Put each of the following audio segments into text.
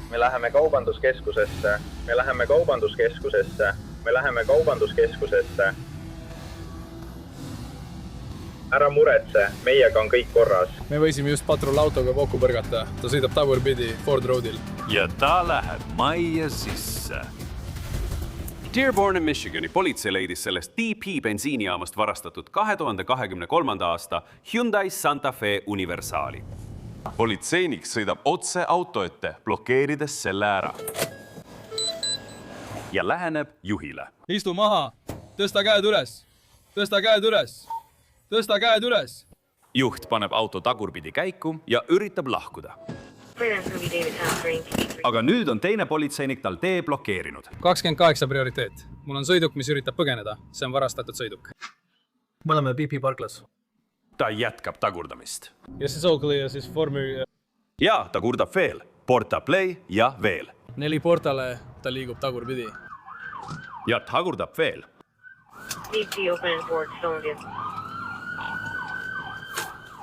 me läheme kaubanduskeskusesse, me läheme kaubanduskeskusesse, me läheme kaubanduskeskusesse. Ära muretse, meiega on kõik korras. Me võisime just patrullautoga kokku põrgata. Ta sõidab tagurpidi Ford Roadil. Ja ta läheb majja sisse. Dearborn, Michigani politsei leidis sellest DP bensiinijaamast varastatud 2023. aasta Hyundai Santa Fe Universaali. Politseinik sõidab otse auto ette, blokeerides selle ära. Ja läheneb juhile. Istu maha. Tõsta käed üles. Tõsta käed üles. Tõsta käed üles. Juht paneb auto tagurpidi käiku ja üritab lahkuda. Aga nüüd on teine politseinik tal tee blokeerinud. 28 prioriteet. Mul on sõiduk, mis üritab põgeneda. See on varastatud sõiduk. Me oleme BP parklas. Ta jätkab tagurdamist. Ja see Soukli ja siis Formi... Ja ta kurdab veel. Porta play ja veel. 4 portale, ta liigub tagurpidi. Ja tagurdab veel. BP open Ford Stoneville.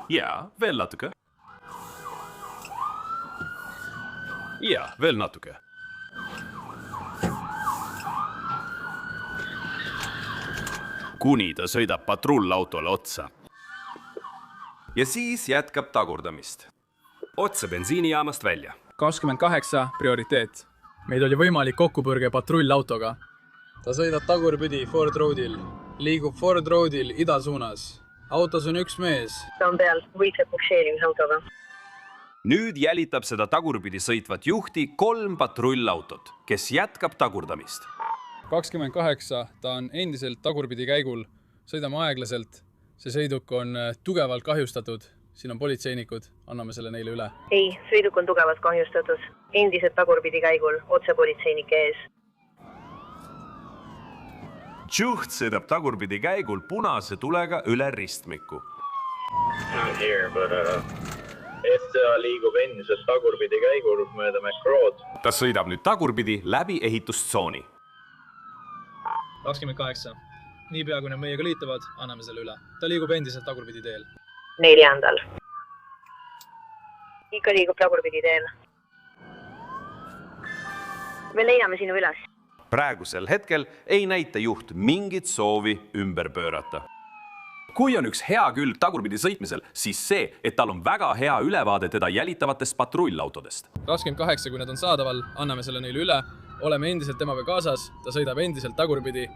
Ja veel natuke. Ja veel natuke. Kuni ta sõidab patrullautole otsa. Ja siis jätkab tagurdamist. Otse bensiinijaamast välja. 28 prioriteet. Meid oli võimalik kokkupõrge patrullautoga. Ta sõidab tagurpidi Ford Roadil. Liigub Ford Roadil ida suunas. Autos on üks mees. Ta on peal võitleb bukseerimisautoga. Nüüd jälitab seda tagurpidi sõitvat juhti 3 patrullautot, kes jätkab tagurdamist. 28, ta on endiselt tagurpidi käigul. Sõidame aeglaselt. See sõiduk on tugevalt kahjustatud. Siin on politseinikud. Anname selle neile üle. Ei, sõiduk on tugevalt kahjustatud. Endiselt tagurpidi käigul, otse politseinike ees. Juht sõidab tagurpidi käigul punase tulega üle ristmiku. I'm here, but SCA liigub endiselt tagurpidi käigul mööda McRoad. Ta sõidab nüüd tagurpidi läbi ehitustsooni. 28. Niipea kui nad meiega liituvad, anname selle üle. Ta liigub endiselt tagurpidi teel. 4. Ikka liigub tagurpidi teel. Me leiame sinu üles. Praegusel hetkel ei näita juht mingit soovi ümber pöörata. Kui on üks hea külg tagurpidi sõitmisel, siis see, et tal on väga hea ülevaade teda jälitavatest patrullautodest. 28, kui need on saadaval, anname selle neile üle. Oleme endiselt temaga kaasas, ta sõidab endiselt tagurpidi.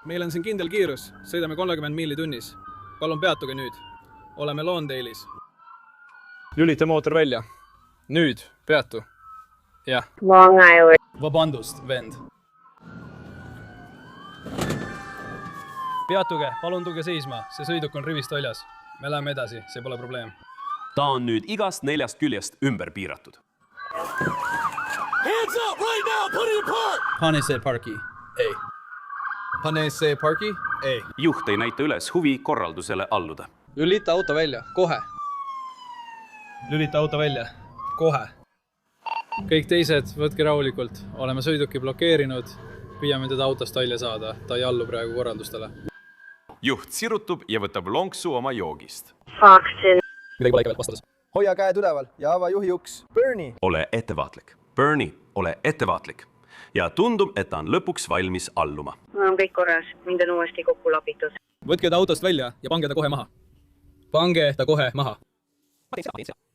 Meil on siin kindel kiirus, sõidame 30 miili tunnis. Palun peatuge nüüd. Oleme Lawndale'is. Lülita mootor välja. Nüüd, peatu. Jah. Long Island. Vabandust, vend. Peatuge, palun tuge seisma. See sõiduk on rivist väljas. Me läheme edasi, see pole probleem. Ta on nüüd igast 4 küljest ümber piiratud. Hands up right now, put it in park! Panese parki. Ei. Panese parki? Ei. Juht ei näita üles huvi korraldusele alluda. Lülita auto välja, kohe. Lülita auto välja, kohe. Kõik teised, võtke rahulikult. Oleme sõiduki blokeerinud. Püüame teda autost välja saada. Ta ei allu praegu korraldustele. Juht sirutub ja võtab lonksu oma joogist. Foxton. Midagi pole ikka vastades. Hoia käed üleval ja ava juhi uks. Bernie! Ole ettevaatlik. Bernie, ole ettevaatlik. Ja tundub, et ta on lõpuks valmis alluma. Mul on kõik korras. Mind on uuesti kokku lapitud. Võtke ta autost välja ja pange ta kohe maha. Pange ta kohe maha.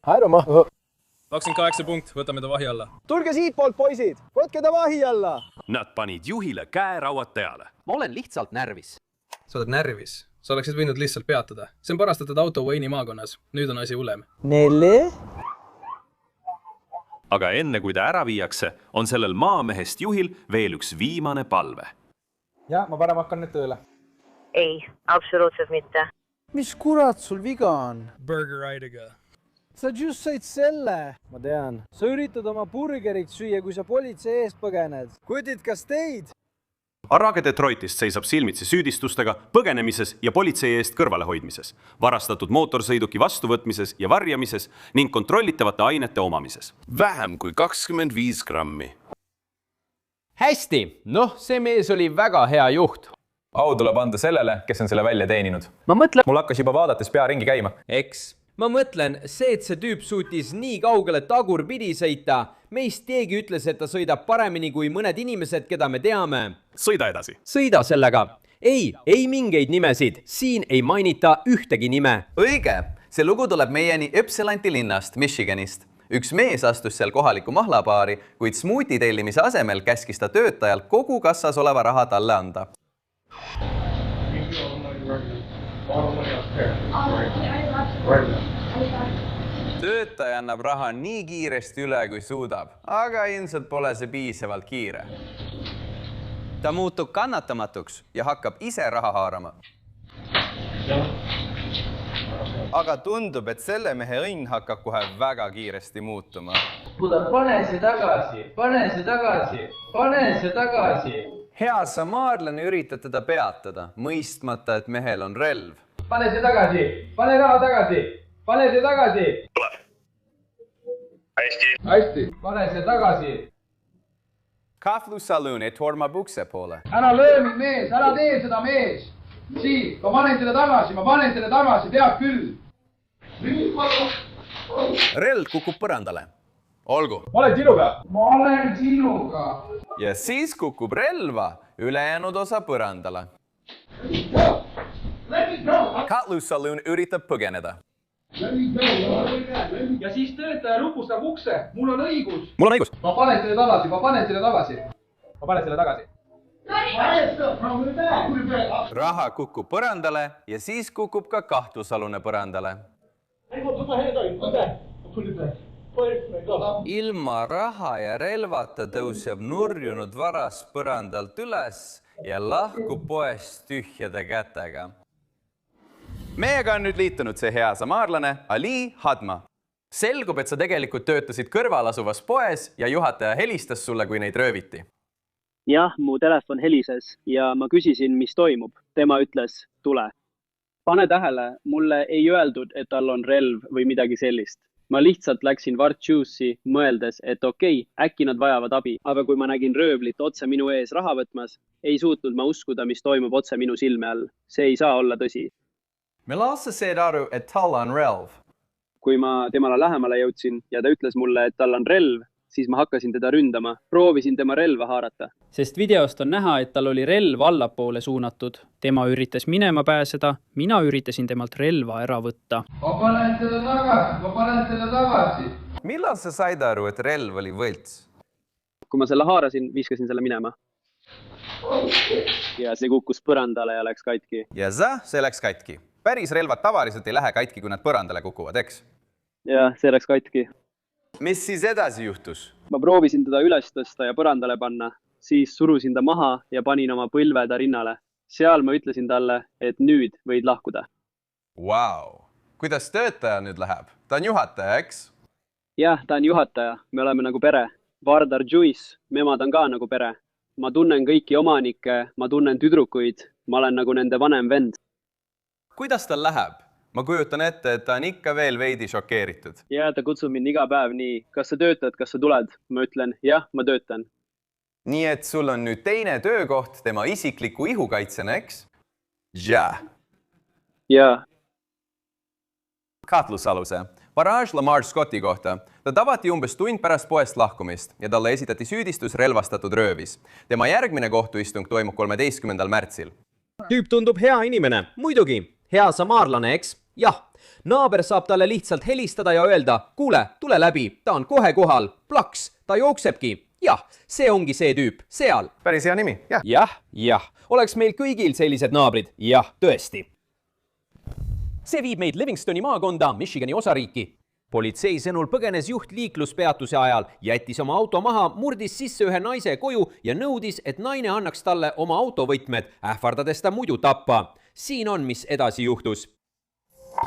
Hairoma! 28 punkt, võtame ta vahi alla. Tulge siitpoolt, poisid! Võtke ta vahi alla! Nad panid juhile käerauad peale. Ma olen lihtsalt närvis. Sa oled närvis. Sa oleksid võinud lihtsalt peatada. See on parastatud auto Wayne'i maakonnas. Nüüd on asi hullem. 4. Aga enne kui ta ära viiakse, on sellel maamehest juhil veel üks viimane palve. Ja, ma parem hakkan nüüd tööle. Ei, absoluutselt mitte. Mis kurat sul viga on? Burger Ride'iga. Sa just said selle. Ma tean. Sa üritad oma burgerit süüa, kui sa politsei eest põgened. Kutid, kas teid? Arrage Detroitist seisab silmitsi süüdistustega põgenemises ja politsei eest kõrvalehoidmises, varastatud mootorsõiduki vastuvõtmises ja varjamises ning kontrollitavate ainete omamises. Vähem kui 25 grammi. Hästi, see mees oli väga hea juht. Au tuleb anda sellele, kes on selle välja teeninud. Ma mõtlen... Mul hakkas juba vaadates pea ringi käima. Eks, ma mõtlen, see, et see tüüp suutis nii kaugele tagurpidi sõita, meist keegi ütles, et ta sõidab paremini kui mõned inimesed, keda me teame. Sõida edasi. Sõida sellega. Ei mingeid nimesid. Siin ei mainita ühtegi nime. Õige. See lugu tuleb meieni Ypsilanti linnast, Michiganist. Üks mees astus seal kohaliku mahlabaari, kuid smuuti tellimise asemel käskis ta töötajal kogu kassas oleva raha talle anda. Töötaja annab raha nii kiiresti üle, kui suudab, aga ilmselt pole see piisavalt kiire. Ta muutub kannatamatuks ja hakkab ise raha haarama. Aga tundub, et selle mehe õnn hakkab kohe väga kiiresti muutuma. Pane see tagasi, pane see tagasi, pane see tagasi. Hea samaarlane üritab teda peatada, mõistmata, et mehel on relv. Pane see tagasi, pane raha tagasi, pane see tagasi. Hästi. Pane see tagasi. Kahvlu Saloon ei torma bukse poole. Ära löö mind mees, ära tee seda mees. Siin, ma panen selle tagasi, peab küll. Relv kukub põrandale. Olgu. Ma olen sinuga. Ja siis kukub relva ülejäänud osa põrandale. Kahvlu Saloon üritab põgeneda. Ja siis töötaja rupustab ukse. Mul on õigus. Ma panen selle tagasi. Raha kukub põrandale ja siis kukub ka kahtlusalune põrandale. Ilma raha ja relvata tõuseb nurjunud varas põrandalt üles ja lahkub poest tühjade kätega. Meiega on nüüd liitunud see hea samaarlane Ali Hadma. Selgub, et sa tegelikult töötasid kõrval asuvas poes ja juhataja helistas sulle, kui neid rööviti. Jah, mu telefon helises ja ma küsisin, mis toimub. Tema ütles, tule. Pane tähele, mulle ei öeldud, et tal on relv või midagi sellist. Ma lihtsalt läksin Vartšuussi mõeldes, et okei, äkki nad vajavad abi. Aga kui ma nägin röövlit otse minu ees raha võtmas, ei suutnud ma uskuda, mis toimub otse minu silme all. See ei saa olla tõsi. Me lausa said aru, et tal on relv. Kui ma temale lähemale jõudsin ja ta ütles mulle, et tal on relv, siis ma hakkasin teda ründama. Proovisin tema relva haarata. Sest videost on näha, et tal oli relv allapoole suunatud. Tema üritas minema pääseda, mina üritasin temalt relva ära võtta. Ma panen selle tagasi. Millal sa said aru, et relv oli võlts? Kui ma selle haarasin, viskasin selle minema. Ja see kukkus põrandale ja läks katki. Ja see läks katki. Päris relvad tavaliselt ei lähe katki, kui nad põrandale kukuvad, eks? Ja see läks katki. Mis siis edasi juhtus? Ma proovisin teda üles tõsta ja põrandale panna. Siis surusin ta maha ja panin oma põlve ta rinnale. Seal ma ütlesin talle, et nüüd võid lahkuda. Vau! Kuidas töötaja nüüd läheb? Ta on juhataja, eks? Jah, ta on juhataja. Me oleme nagu pere. Vardar Juice, memad on ka nagu pere. Ma tunnen kõiki omanikke, ma tunnen tüdrukuid. Ma olen nagu nende vanem vend. Kuidas tal läheb? Ma kujutan ette, et ta on ikka veel veidi šokeeritud. Ja ta kutsub mind iga päev nii. Kas sa töötad, kas sa tuled? Ma ütlen, jah, ma töötan. Nii et sul on nüüd teine töökoht tema isikliku ihukaitsena, eks? Ja. Kahtlusaluse. Varaj Lamar Scotti kohta. Ta tabati umbes tund pärast poest lahkumist ja talle esitati süüdistus relvastatud röövis. Tema järgmine kohtuistung toimub 13. märtsil. Tüüp tundub hea inimene. Muidugi. Hea samaarlane, eks? Jah. Naaber saab talle lihtsalt helistada ja öelda, kuule, tule läbi, ta on kohe kohal. Plaks, ta jooksebki. Jah, see ongi see tüüp. Seal. Päris hea nimi, jah. Jah. Oleks meil kõigil sellised naabrid. Jah, tõesti. See viib meid Livingstoni maakonda, Michigani osariiki. Politsei sõnul põgenes juht liikluspeatuse ajal, jättis oma auto maha, murdis sisse ühe naise koju ja nõudis, et naine annaks talle oma autovõtmed, ähvardades ta muidu tappa. Siin on, mis edasi juhtus.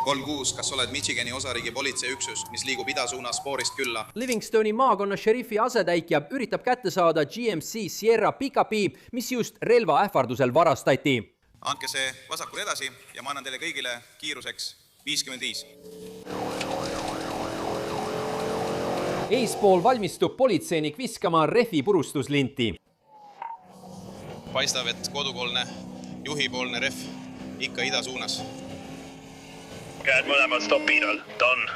36, kas oled Michigani osariigi politseiüksus, mis liigub ida suunas Spoorist külla? Livingstoni maakonna šerifi asetäitja üritab kätte saada GMC Sierra pickupi, mis just relva ähvardusel varastati. Andke see vasakul edasi ja ma annan teile kõigile kiiruseks 55. Eespool valmistub politseinik viskama refi purustuslinti. Paistab, et kodupoolne, juhipoolne ref ikka ida suunas. Käed mõlemad stopiinal, done.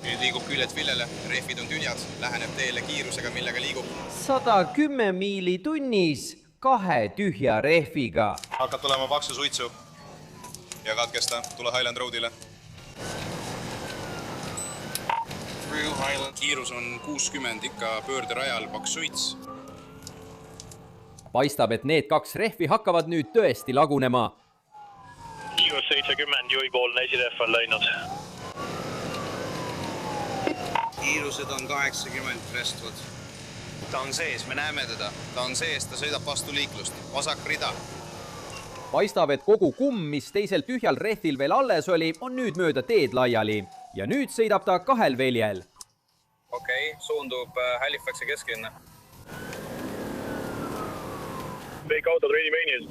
Nüüd liigub küljed Villele, rehvid on tühjad, läheneb teele kiirusega, millega liigub. 110 miili tunnis 2 tühja rehviga. Hakkad tulema paksu suitsu ja katkesta, tule Highland Roadile. Kiirus on 60, ikka pöörderajal, paks suits. Paistab, et need 2 rehvi hakkavad nüüd tõesti lagunema. Kiirus 70, juhipoolne esirehv on läinud. Kiirused on 80 Crestwood. Ta on sees, me näeme teda. Ta on sees, ta sõidab vastu liiklust. Vasak rida. Paistab, et kogu kumm, mis teisel tühjal rehvil veel alles oli, on nüüd mööda teed laiali. Ja nüüd sõidab ta 2 veljel. Okei, suundub Halifaxi kesklinna. Kõik autod ready mainis.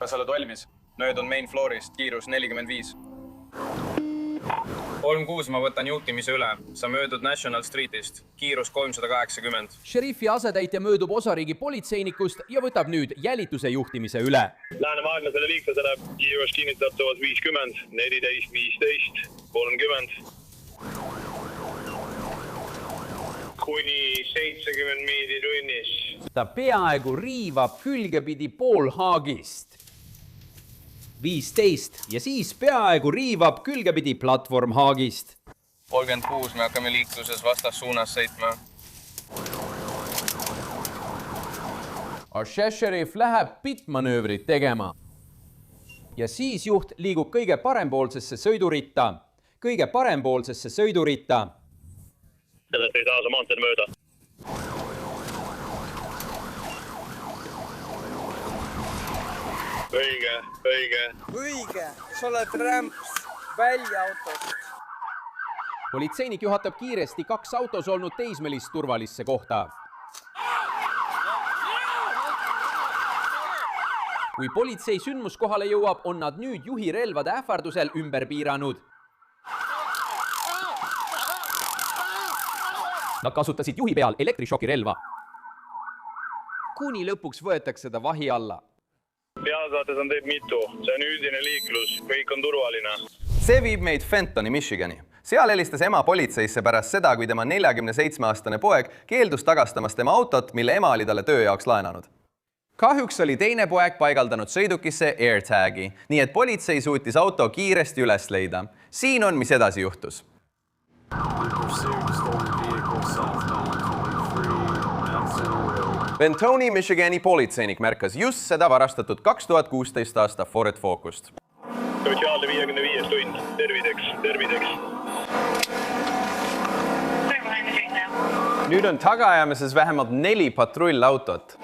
Kas oled valmis? Möödun main floorist, kiirus 45. 36 ma võtan juhtimise üle. Sa möödud National Streetist, kiirus 380. Šerifi asetäitja möödub osariigi politseinikust ja võtab nüüd jälituse juhtimise üle. Läänemaailmasele liiklusele kiirus kinnitatavalt 50, 14, 15, 30. Kuni 70 miili tunnis. Ta peaaegu riivab külgepidi pool haagist. 15 ja siis peaaegu riivab külgepidi platvorm haagist. 36 me hakkame liikluses vastassuunas sõitma. Šerif läheb pitmanöövrit tegema. Ja siis juht liigub kõige parempoolsesse sõiduritta. Kõige parempoolsesse sõiduritta. Sellest ei saa sa maanteed mööda. Õige, õige. Õige, sa oled rämps, välja autost. Politseinik juhatab kiiresti 2 autos olnud teismelist turvalisse kohta. Kui politsei sündmuskohale jõuab, on nad nüüd juhi relvade ähvardusel ümber piiranud. Nad kasutasid juhi peal elektrišokirelva. Kuni lõpuks võetakse ta vahi alla. Pealsaates on teid mitu. See on üldine liiklus. Kõik on turvaline. See viib meid Fentoni, Michigani. Seal helistas ema politseisse pärast seda, kui tema 47-aastane poeg keeldus tagastamast tema autot, mille ema oli talle töö jaoks laenanud. Kahjuks oli teine poeg paigaldanud sõidukisse AirTagi, nii et politsei suutis auto kiiresti üles leida. Siin on, mis edasi juhtus. Fentoni, Michigani politseinik märkas just seda varastatud 2016 aasta Ford Focust. Sotsiaalne 55 tund. Tervideks, tervideks. Nüüd on tagaajamises vähemalt 4 patrullautot.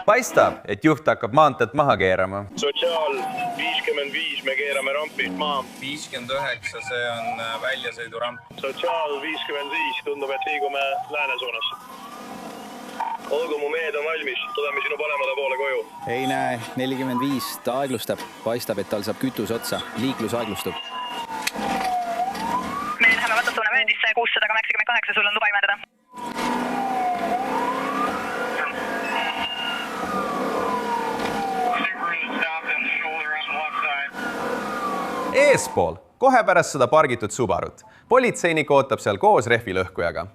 Paistab, et juht hakkab maanteed maha keerama. Sotsiaal 55, me keerame rampist maa. 59, see on väljasõiduramp. Sotsiaal 55, tundub, et liigume lääne suunas. Olgu, mu mehed on valmis, tuleme sinu paremale poole koju. Ei näe, 45, ta aeglustab. Paistab, et tal saab kütus otsa. Liiklus aeglustub. Me läheme vastassuuna möödisse 688, sul on luba imendada. Eespool, kohe pärast seda pargitud Subarut. Politseinik ootab seal koos rehvilõhkujaga.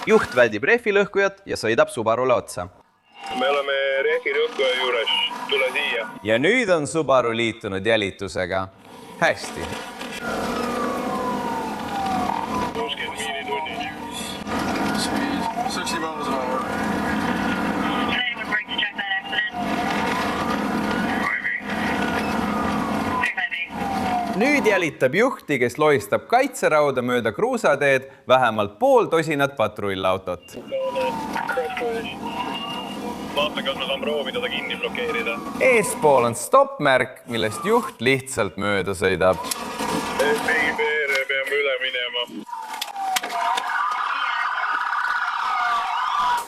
Juht väldib rehvilõhkujat ja sõidab Subarule otsa. Me oleme rehvilõhkuja juures, tule siia. Ja nüüd on Subaru liitunud jälitusega. Hästi. 60 miili tunnis. Sexy miles an hour. Nüüd jälitab juhti, kes lohistab kaitserauda mööda kruusateed vähemalt pool tosinat patrullautot. Vaata, kas ma saan proovida ta kinni blokeerida. Eespool on stoppmärk, millest juht lihtsalt mööda sõidab. FBI peere peame üle minema.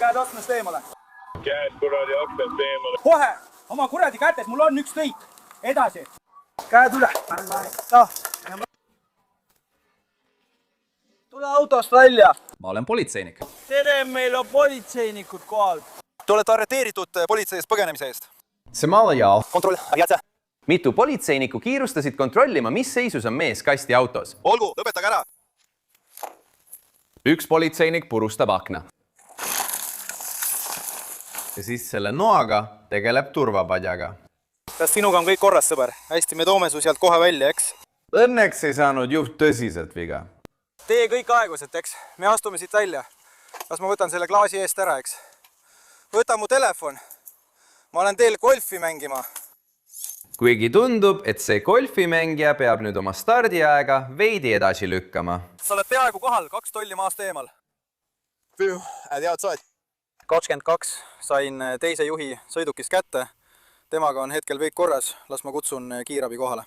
Käed aknast eemale. Käed kuradi aknast eemale. Kohe! Oma kuradi kätes, mul on ükskõik. Edasi. käed üle. Tule autost välja. ma olen politseinik. Tere, meil on politseinikud kohal. Te olete arreteeritud politseist põgenemise eest. Somalial. Kontroll, jätse. Mitu politseinikku kiirustasid kontrollima, mis seisus on mees kasti autos. Olgu, lõpetage ära. Üks politseinik purustab akna. Ja siis selle noaga tegeleb turvapadjaga. Kas sinuga on kõik korras, sõber? Hästi, me toome su sealt kohe välja, eks? Õnneks ei saanud juht tõsiselt viga. Tee kõik aeglaselt, eks? Me astume siit välja. Kas ma võtan selle klaasi eest ära, eks? Võta mu telefon. Ma olen teel golfi mängima. Kuigi tundub, et see golfimängija peab nüüd oma stardiaega veidi edasi lükkama. Sa oled peaaegu kohal, 2 tolli maast eemal. Püh, ädi outside. 22 sain teise juhi sõidukist kätte. Temaga on hetkel kõik korras. Las ma kutsun kiirabi kohale.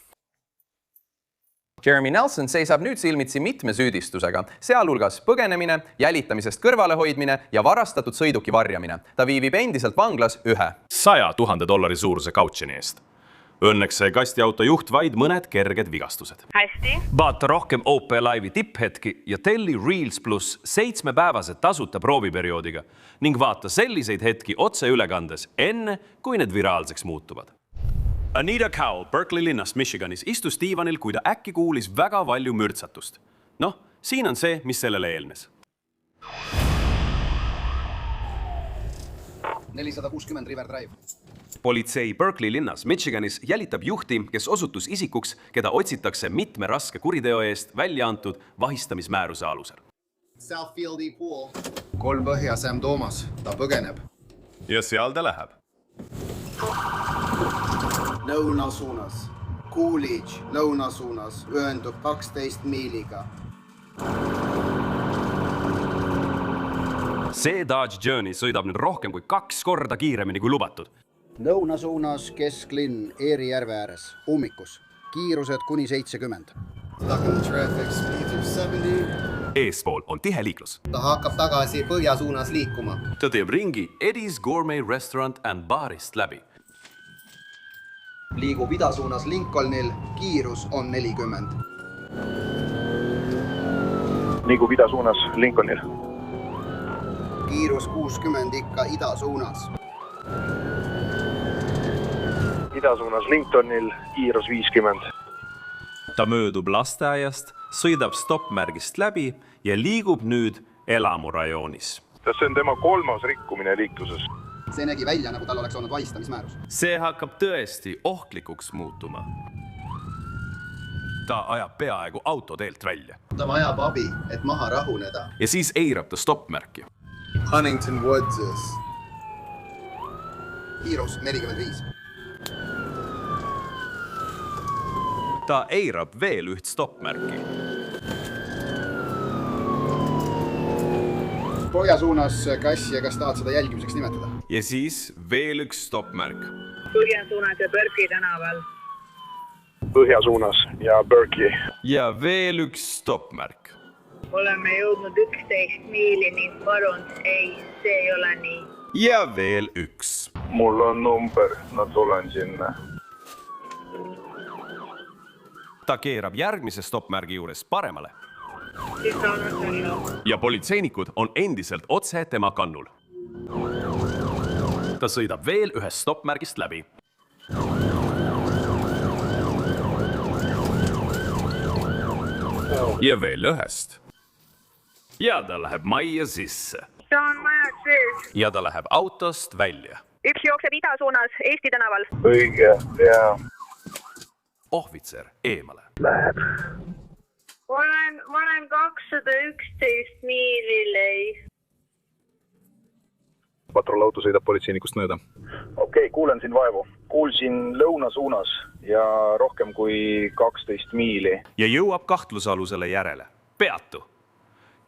Jeremy Nelson seisab nüüd silmitsi mitme süüdistusega, sealhulgas põgenemine, jälitamisest kõrvalehoidmine ja varastatud sõiduki varjamine. Ta viibib endiselt vanglas ühe $100 000 suuruse kautšeni eest. Õnneks sai kastiauto juht vaid mõned kerged vigastused. hästi. Vaata rohkem OP Live'i tipphetki ja telli Reels pluss 7-päevase tasuta prooviperioodiga ning vaata selliseid hetki otseülekandes enne, kui need viraalseks muutuvad. Anita Cowell Berkeley linnast Michiganis istus diivanil, kui ta äkki kuulis väga palju mürtsatust. Noh, siin on see, mis sellele eelnes. 460 River Drive. Politsei Berkeley linnas Michiganis jälitab juhti, kes osutus isikuks, keda otsitakse mitme raske kuriteo eest välja antud vahistamismääruse alusel. Southfieldi pool. 3 põhja Sam Thomas. Ta põgeneb. Ja seal ta läheb. Lõuna suunas. Coolidge lõuna suunas ühendub 12 miiliga. See Dodge Journey sõidab nüüd rohkem kui 2 korda kiiremini kui lubatud. Lõuna suunas kesklinn Eeri järve ääres, ummikus. Kiirused kuni 70. Eespool on tihe liiklus. Ta hakkab tagasi põhja suunas liikuma. Ta teeb ringi Eddie's Gourmet Restaurant and Barist läbi. Liigub ida suunas Lincolnil, kiirus on 40. Liigub ida suunas Lincolnil. Kiirus 60 ikka ida suunas. Ida suunas Lincolnil, kiirus 50. Ta möödub lasteaiast, sõidab stoppmärgist läbi ja liigub nüüd elamurajoonis. See on tema 3. rikkumine liikluses. See nägi välja, nagu tal oleks olnud vahistamismäärus. See hakkab tõesti ohtlikuks muutuma. Ta ajab peaaegu autoteelt välja. Ta vajab abi, et maha rahuneda. Ja siis eirab ta stoppmärki. Huntington Woodses. Kiirus 45. Ta eirab veel üht stoppmärki. Põhja suunas kassi ja kas tahad seda jälgimiseks nimetada? Ja siis veel üks stoppmärk. Põhja suunas ja Berkeley tänaval. Põhja suunas ja Berkeley. Ja veel üks stoppmärk. Oleme jõudnud 11 miili ning palun, ei, see ei ole nii. Ja veel üks. Mul on number, ma tulen sinna. Ta keerab järgmise stoppmärgi juures paremale. Siis on õnnu. Ja politseinikud on endiselt otse tema kannul. Ta sõidab veel ühest stoppmärgist läbi. Ja veel ühest. Ja ta läheb majja sisse. Ta on majad sees. Ja ta läheb autost välja. Üks jookseb ida suunas Eesti tänaval. Õige, jaa. Ohvitser eemale. Läheb. Ma olen 211 miililei. Patrollauto sõidab politseinikust mööda. Okei, kuulen siin vaevu. Kuulsin lõuna suunas ja rohkem kui 12 miili. Ja jõuab kahtlusalusele järele. Peatu,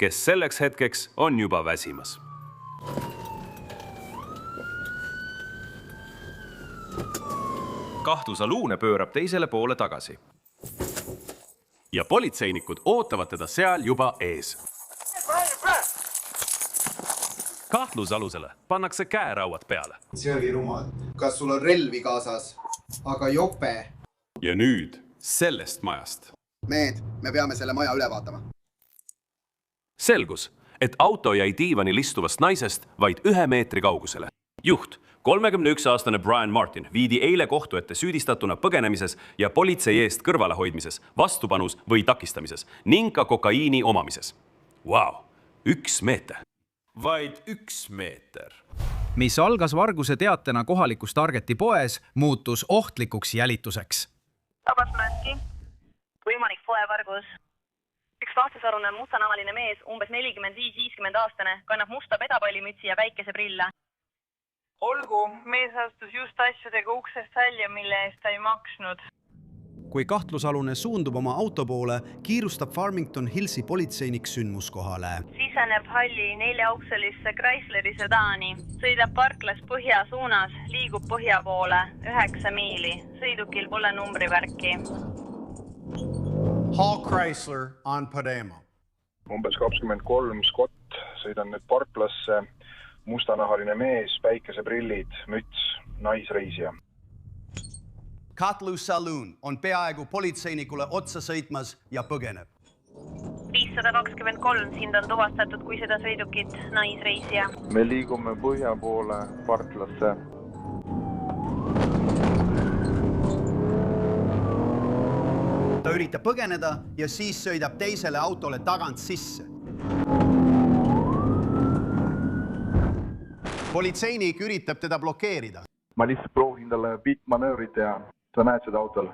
kes selleks hetkeks on juba väsimas. Kahtlusaluune pöörab teisele poole tagasi. Ja politseinikud ootavad teda seal juba ees. Kahtlusalusele pannakse käerauad peale. See oli rumal. Kas sul on relvi kaasas? Aga jope. Ja nüüd sellest majast. Mehed, me peame selle maja üle vaatama. Selgus, et auto jäi diivanil istuvast naisest vaid 1 meetri kaugusele. Juht, 31-aastane Brian Martin, viidi eile kohtu ette süüdistatuna põgenemises ja politsei eest kõrvalehoidmises, vastupanus või takistamises ning ka kokaiini omamises. Wow, 1 meeter. Vaid 1 meeter. Mis algas varguse teatena kohalikus Targeti poes, muutus ohtlikuks jälituseks. Tabasmäki, võimalik poevargus. Üks vastasalune mustanavaline mees, umbes 45-50 aastane, kannab musta pedapallimütsi ja päikeseprilla. Olgu, mees astus just asjadega uksest välja, mille eest ta ei maksnud. Kui kahtlusalune suundub oma auto poole, kiirustab Farmington Hillsi politseinik sündmuskohale. Siseneb halli 4-aukselisse Chrysleri sedani, sõidab parklas põhja suunas, liigub põhja poole 9 miili. Sõidukil pole numbrivärki. Hall Chrysler on Padema. Umbes 23 Scott, sõidan nüüd parklasse, mustanahaline mees, päikeseprillid, müts, naisreisija. Katlu Saloon on peaaegu politseinikule otsa sõitmas ja põgeneb. 523, sind on tuvastatud kui seda sõidukit, naisreisija. Me liigume põhja poole parklasse. Ta üritab põgeneda ja siis sõidab teisele autole tagant sisse. Politseinik üritab teda blokeerida. Ma lihtsalt proovin talle bitmanöövrit teha. Sa näed seda autol?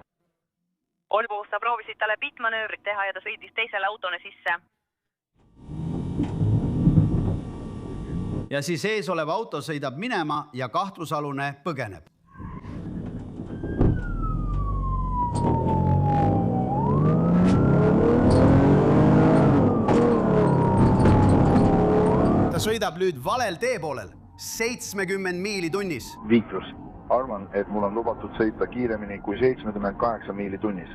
Olgu, sa proovisid talle bitmanöövrit teha ja ta sõidis teisele autole sisse. Ja siis ees olev auto sõidab minema ja kahtlusalune põgeneb. Ta sõidab nüüd valel teepoolel, 70 miili tunnis. Liiklus. Arvan, et mul on lubatud sõita kiiremini kui 78 miili tunnis.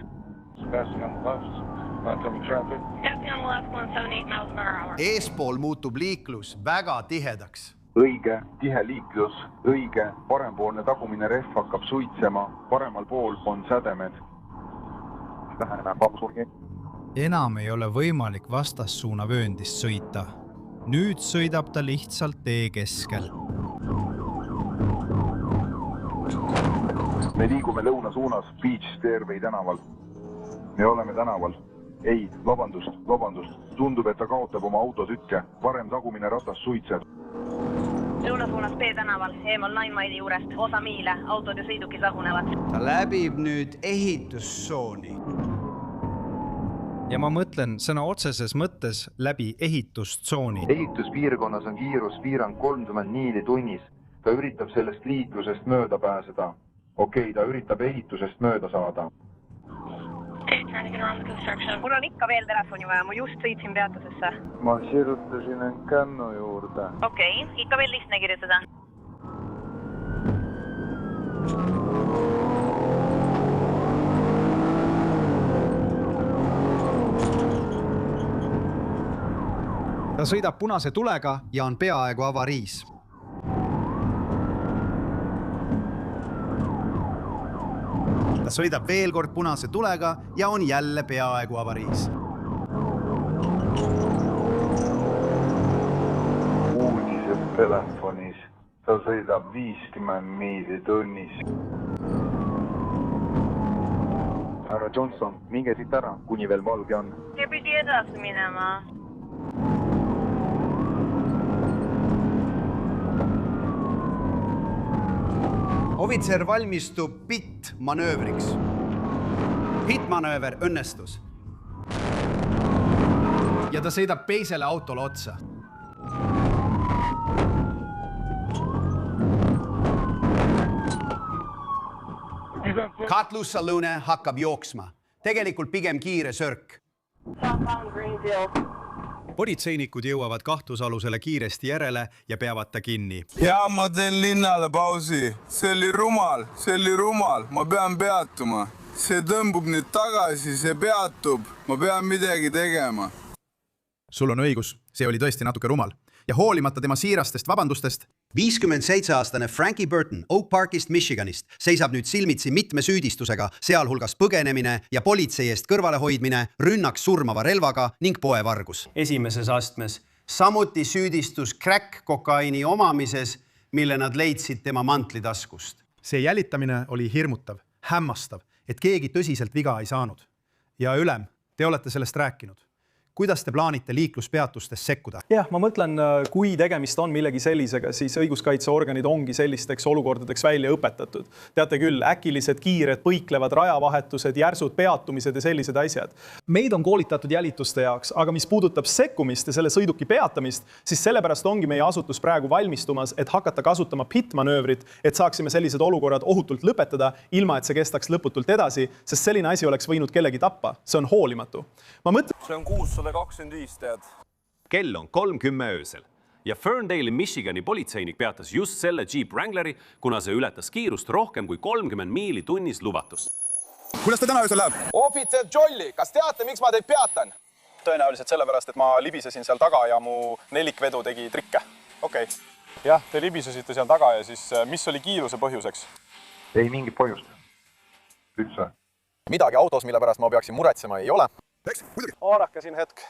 Eespool muutub liiklus väga tihedaks. Õige, tihe liiklus, õige, parempoolne tagumine rehv hakkab suitsema, paremal pool on sädemed. Läheneme Pabsurgi. Enam ei ole võimalik vastassuuna vööndist sõita. Nüüd sõidab ta lihtsalt tee keskel. Me liigume lõuna suunas Beach Stairway tänaval. Me oleme tänaval. Ei, vabandust. Tundub, et ta kaotab oma autotükke. Varem tagumine ratas suitseb. Lõuna suunas B tänaval, eemal Nainmaidi juurest, osa miile, autod ja sõidukid lagunevad. Ta läbib nüüd ehitustsooni. Ja ma mõtlen sõna otseses mõttes läbi ehitustsooni. Ehituspiirkonnas on kiiruspiirang 30 miili tunnis. Ta üritab sellest liiklusest mööda pääseda. Okei, ta üritab ehitusest mööda saada. Mul on ikka veel telefoni vaja, ma just sõitsin peatusesse. Ma sirutasin end kännu juurde. Okei, ikka veel lihtne kirjutada. Ta sõidab punase tulega ja on peaaegu avariis. Ta sõidab veel kord punase tulega ja on jälle peaaegu avariis. Uudised telefonis. Ta sõidab 50 miili tunnis. Härra Johnson, minge siit ära, kuni veel valge on. Ja pidi edasi minema. Ovitser valmistub pit-manöövriks. Pit-manööver õnnestus. Ja ta sõidab teisele autole otsa. Katlu Saloon hakkab jooksma. Tegelikult pigem kiire sörk. Politseinikud jõuavad kahtlusalusele kiiresti järele ja peavad ta kinni. Ja ma teen linnale pausi. See oli rumal. Ma pean peatuma. See tõmbub nüüd tagasi, see peatub. Ma pean midagi tegema. Sul on õigus, see oli tõesti natuke rumal. Ja hoolimata tema siirastest vabandustest 57-aastane Frankie Burton Oak Parkist Michiganist seisab nüüd silmitsi mitme süüdistusega, sealhulgas põgenemine ja politsei eest kõrvalehoidmine, rünnak surmava relvaga ning poevargus. Esimeses astmes samuti süüdistus crack-kokaiini omamises, mille nad leidsid tema mantlitaskust. See jälitamine oli hirmutav, hämmastav, et keegi tõsiselt viga ei saanud. Ja ülem, te olete sellest rääkinud. Kuidas te plaanite liikluspeatustes sekkuda? Jah, ma mõtlen, kui tegemist on millegi sellisega, siis õiguskaitseorganid ongi sellisteks olukordadeks välja õpetatud. Teate küll, äkilised, kiired, põiklevad rajavahetused, järsud peatumised ja sellised asjad. Meid on koolitatud jälituste jaoks, aga mis puudutab sekkumist ja selle sõiduki peatamist, siis sellepärast ongi meie asutus praegu valmistumas, et hakata kasutama pit-manöövrit, et saaksime sellised olukorrad ohutult lõpetada, ilma et see kestaks lõputult edasi, sest selline asi oleks võinud kellegi tappa. See on hoolimatu. Ma mõtlen... See on 625, tead. Kell on 3:10 öösel ja Ferndale'i Michigani politseinik peatas just selle Jeep Wrangleri, kuna see ületas kiirust rohkem kui 30 miili tunnis lubatust. Kuidas te täna öösel läheb? Ohvitser Jolly, kas teate, miks ma teid peatan? Tõenäoliselt sellepärast, et ma libisesin seal taga ja mu nelikvedu tegi trikke. Okei. Jah, te libisesite seal taga ja siis mis oli kiiruse põhjuseks? Ei mingit põhjust. Üldse. Midagi autos, mille pärast ma peaksin muretsema, ei ole. Haarake siin hetk.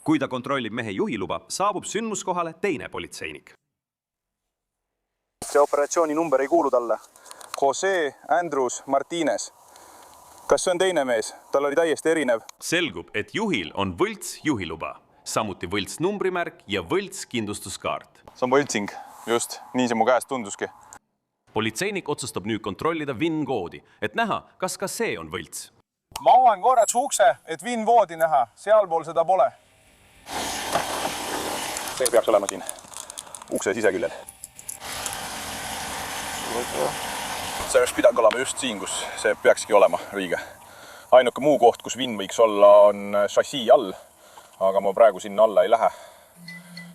Kui ta kontrollib mehe juhiluba, saabub sündmuskohale teine politseinik. See operatsiooni number ei kuulu talle. Jose Andrus Martinez. Kas see on teine mees? Tal oli täiesti erinev. Selgub, et juhil on võlts juhiluba, samuti võlts numbrimärk ja võlts kindlustuskaart. See on võltsing, just. Nii see mu käest tunduski. Politseinik otsustab nüüd kontrollida VIN-koodi, et näha, kas ka see on võlts. Ma avan korraks ukse, et VIN-voodi näha. Sealpool seda pole. See peaks olema siin ukse siseküljel. See oleks pidanud olema just siin, kus see peakski olema õige. Ainuke muu koht, kus VIN võiks olla, on šassii all. Aga ma praegu sinna alla ei lähe.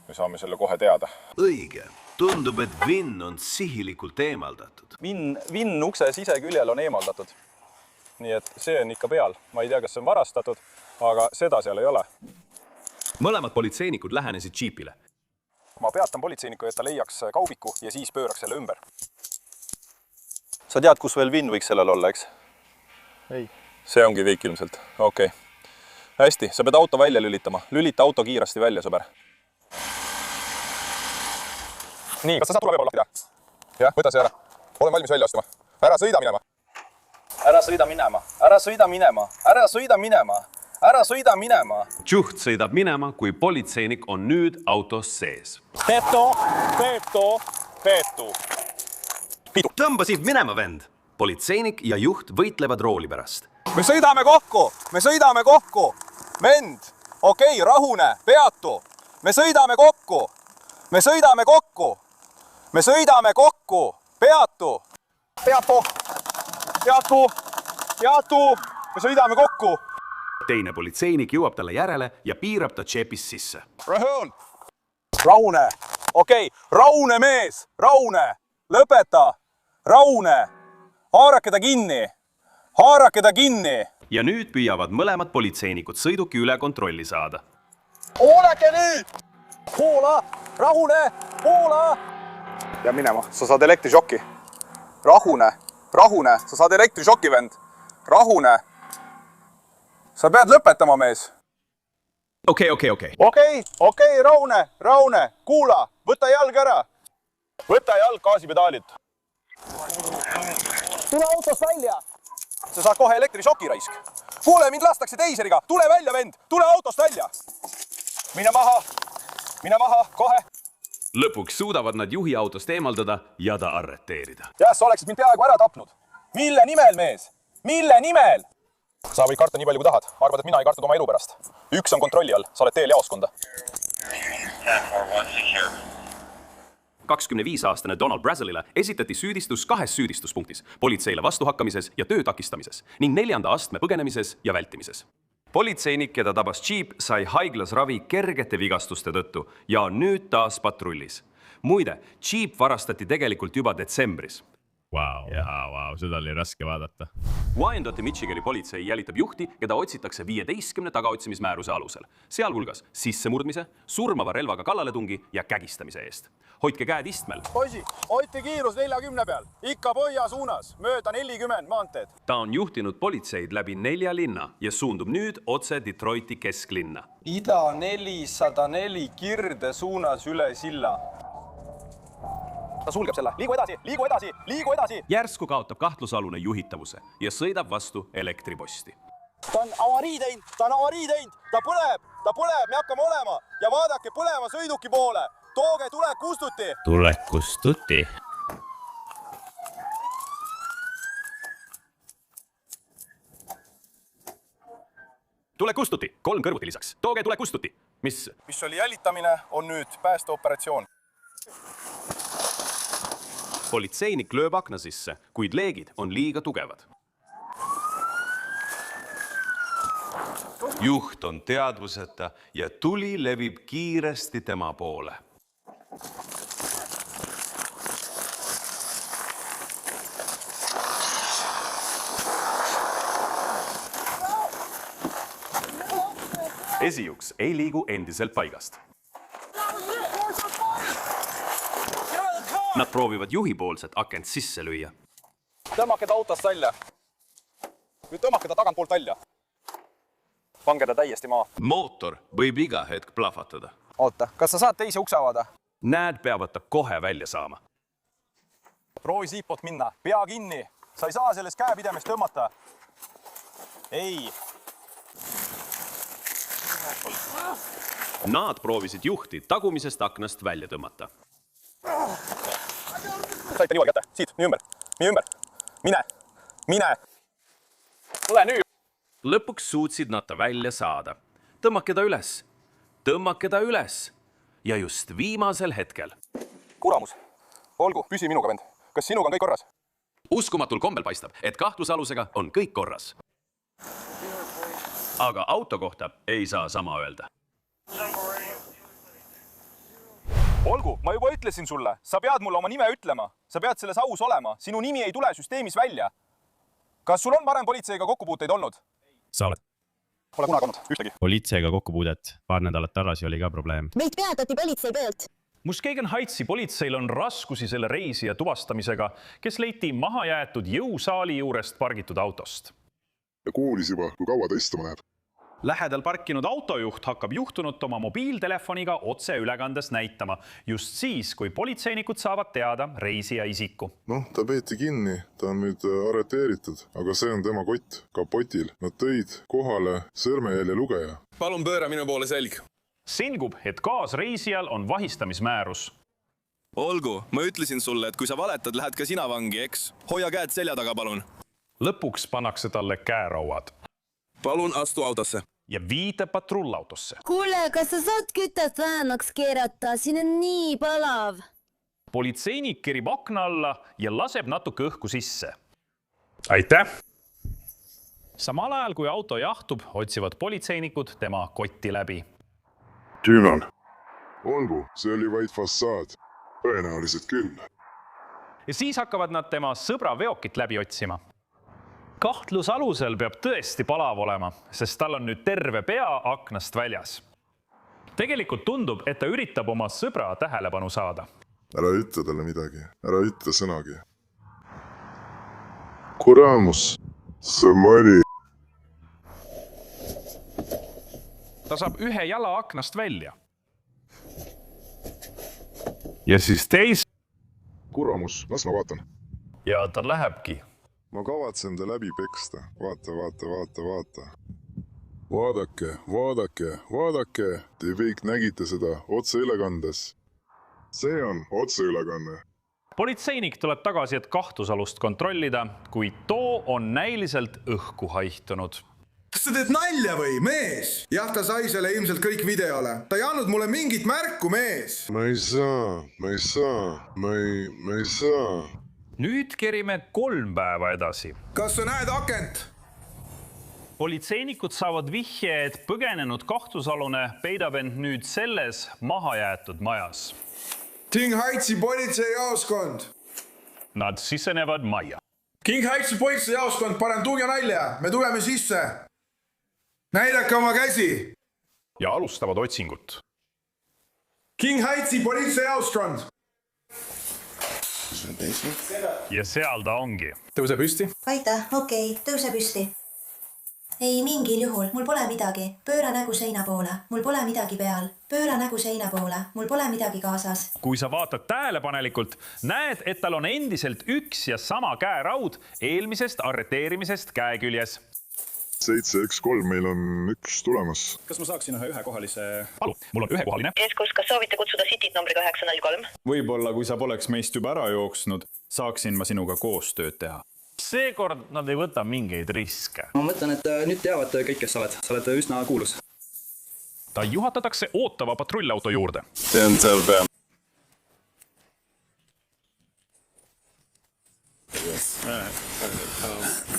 Me saame selle kohe teada. Õige. Tundub, et VIN on sihilikult eemaldatud. VIN ukse siseküljel on eemaldatud. Nii et see on ikka peal. Ma ei tea, kas see on varastatud, aga seda seal ei ole. Mõlemad politseinikud lähenesid Jeepile. Ma peatan politseiniku, et ta leiaks kaubiku ja siis pööraks selle ümber. Sa tead, kus veel VIN võiks sellel olla, eks? Ei. See ongi kõik ilmselt. Okei. Hästi, sa pead auto välja lülitama. Lülita auto kiirasti välja, sõber. Nii, kas sa saad tuleveeval lahti teha? Jah, võta see ära. Olen valmis välja astuma. Ära sõida minema. Ära sõida minema. Ära sõida minema. Ära sõida minema. Ära sõida minema. Juht sõidab minema, kui politseinik on nüüd autos sees. Peetu, Peetu, Peetu. Tõmba siit minema, vend. Politseinik ja juht võitlevad rooli pärast. Me sõidame kokku. Me sõidame kokku. Vend. Okei, rahune. Peatu. Me sõidame kokku. Me sõidame kokku. Me sõidame kokku. Peatu. Peatu. Peatu. Peatu. Me sõidame kokku. Teine politseinik jõuab talle järele ja piirab ta džepist sisse. Rahun. Raune. Okei. Raune mees. Raune. Lõpeta. Raune. Haarake ta kinni. Haarake ta kinni. Ja nüüd püüavad mõlemad politseinikud sõiduki üle kontrolli saada. Hoolake nüüd. Hoola. Rahune. Hoola. Ja minema. Sa saad elektrišoki. Rahune. Rahune. Sa saad elektrišoki, vend. Rahune. Sa pead lõpetama, mees. Okei. Okei, Raune. Kuula. Võta jalg ära. Võta jalg gaasipedaalilt. Tule autost välja. Sa saad kohe elektrišoki, raisk. Kuule, mind lastakse teiseriga. Tule välja, vend. Tule autost välja. Mine maha. Mine maha, kohe. Lõpuks suudavad nad juhi autost eemaldada ja ta arreteerida. Jah, sa oleksid mind peaaegu ära tapnud. Mille nimel, mees? Mille nimel? Sa võid karta nii palju, kui tahad. Arvad, et mina ei kartud oma elu pärast. Üks on kontrolli all. Sa oled teel jaoskonda. 25-aastane Donald Brazelile esitati süüdistus 2 süüdistuspunktis, politseile vastuhakkamises ja töö takistamises ning 4. astme põgenemises ja vältimises. Politseinik, keda tabas Jeep, sai haiglas ravi kergete vigastuste tõttu ja on nüüd taas patrullis. Muide, Jeep varastati tegelikult juba detsembris. Wow, seda oli raske vaadata. Wyandoti Michigani politsei jälitab juhti, keda otsitakse 15 tagaotsimismääruse alusel, sealhulgas sissemurdmise, surmava relvaga kallaletungi ja kägistamise eest. Hoidke käed istmel. Poisi, hoidke kiirus 40 peal, ikka põhja suunas, mööda 40 maanteed. Ta on juhtinud politseid läbi 4 linna ja suundub nüüd otse Detroiti kesklinna. Ida 404 Kirde suunas üle silla. Ta sulgeb selle. Liigu edasi! Järsku kaotab kahtlusalune juhitavuse ja sõidab vastu elektriposti. Ta on avarii teinud, ta põleb, me hakkame olema ja vaadake põlema sõiduki poole. Tooge tulek kustuti. Tulek kustuti. Tulek kustuti, 3 kõrvuti lisaks. Tooge tulek kustuti. Mis oli jälitamine, on nüüd päästeoperatsioon. Politseinik lööb akna sisse, kuid leegid on liiga tugevad. Juht on teadvuseta ja tuli levib kiiresti tema poole. Esijuks ei liigu endiselt paigast. Nad proovivad juhipoolset akent sisse lüüa. Tõmmake ta autost välja. Nüüd tõmmake ta tagantpoolt välja. Pange ta täiesti maa. Mootor võib iga hetk plahvatada. Oota, kas sa saad teise ukse avada? Näed peavad ta kohe välja saama. Proovi siipot minna. Pea kinni. Sa ei saa sellest käepidemest tõmmata. Ei. Nad proovisid juhti tagumisest aknast välja tõmmata. Saite niimoodi kätte. Siit, nii ümber. Mine. Tule nüüd. Lõpuks suutsid nad ta välja saada. Tõmmake ta üles. Ja just viimasel hetkel. Kuramus. Olgu, püsi minuga, vend. Kas sinuga on kõik korras? Uskumatul kombel paistab, et kahtlusalusega on kõik korras. Aga auto kohta ei saa sama öelda. Olgu, ma juba ütlesin sulle. Sa pead mulle oma nime ütlema. Sa pead selles aus olema. Sinu nimi ei tule süsteemis välja. Kas sul on varem politseiga kokkupuuteid olnud? Sa oled. Pole kunagi olnud, ühtegi. Politseiga kokkupuudet. Paar nädalat tagasi oli ka probleem. Meid peatati politsei poolt. Muskegon Heightsi politseil on raskusi selle reisija tuvastamisega, kes leiti mahajäetud jõusaali juurest pargitud autost. Ja kuulis juba, kui kaua ta istuma näeb. Lähedal parkinud autojuht hakkab juhtunut oma mobiiltelefoniga otse ülekandes näitama, just siis, kui politseinikud saavad teada reisija isiku. Ta peeti kinni, ta on nüüd arreteeritud, aga see on tema kott kapotil. Nad tõid kohale sõrmejälje lugeja. Palun pööra minu poole selg. Selgub, et kaasreisijal on vahistamismäärus. Olgu, ma ütlesin sulle, et kui sa valetad, lähed ka sina vangi, eks? Hoia käed selja taga, palun. Lõpuks pannakse talle käerauad. Palun astu autosse. Ja viite patrullautosse. Kuule, kas sa saad kütet väänaks keerata? Siin on nii palav. Politseinik kerib akna alla ja laseb natuke õhku sisse. Aitäh! Samal ajal, kui auto jahtub, otsivad politseinikud tema kotti läbi. Tüünan. Olgu, see oli vaid fassaad. Tõenäoliselt küll. Ja siis hakkavad nad tema sõbra veokit läbi otsima. Kahtlusalusel peab tõesti palav olema, sest tal on nüüd terve pea aknast väljas. Tegelikult tundub, et ta üritab oma sõbra tähelepanu saada. Ära ütle talle midagi, ära ütle sõnagi. Kuramus, Somali. Ta saab ühe jala aknast välja. Ja siis Kuramus, las ma vaatan. Ja ta lähebki. Ma kavatsen ta läbi peksta. Vaata. Vaadake. Te kõik nägite seda otseülekandes. See on otseülekanne. Politseinik tuleb tagasi, et kahtlusalust kontrollida, kuid too on näiliselt õhku haihtunud. Sa teed nalja või, mees? Jah, ta sai selle ilmselt kõik videole. Ta ei andnud mulle mingit märku, mees. Ma ei saa. Nüüd kerime 3 päeva edasi. Kas sa näed akent? Politseinikud saavad vihje, et põgenenud kahtlusalune peidab end nüüd selles mahajäetud majas. Ting Heightsi politseijaoskond. Nad sisenevad majja. King Heightsi politseijaoskond, panen tungja nalja. Me tuleme sisse. Näidake oma käsi. Ja alustavad otsingut. King Heightsi politseijaoskond. Ja seal ta ongi. Tõuse püsti. Aitäh, okei, tõuse püsti. Ei mingil juhul, mul pole midagi. Pööra nägu seina poole, mul pole midagi peal. Pööra nägu seina poole, mul pole midagi kaasas. Kui sa vaatad tähelepanelikult, näed, et tal on endiselt üks ja sama käeraud eelmisest arreteerimisest käeküljes. 7X3, meil on üks tulemas. Kas ma saaksin ühe kohalise? Palu, mul on ühekohaline. Keskus, kas soovite kutsuda Cityt numbriga 903? Võib-olla, kui sa poleks meist juba ära jooksnud, saaksin ma sinuga koostööd teha. Seekord nad ei võta mingeid riske. Ma mõtlen, et nüüd teavad kõik, kes sa oled. Sa oled üsna kuulus. Ta juhatatakse ootava patrullauto juurde. See on seal pea.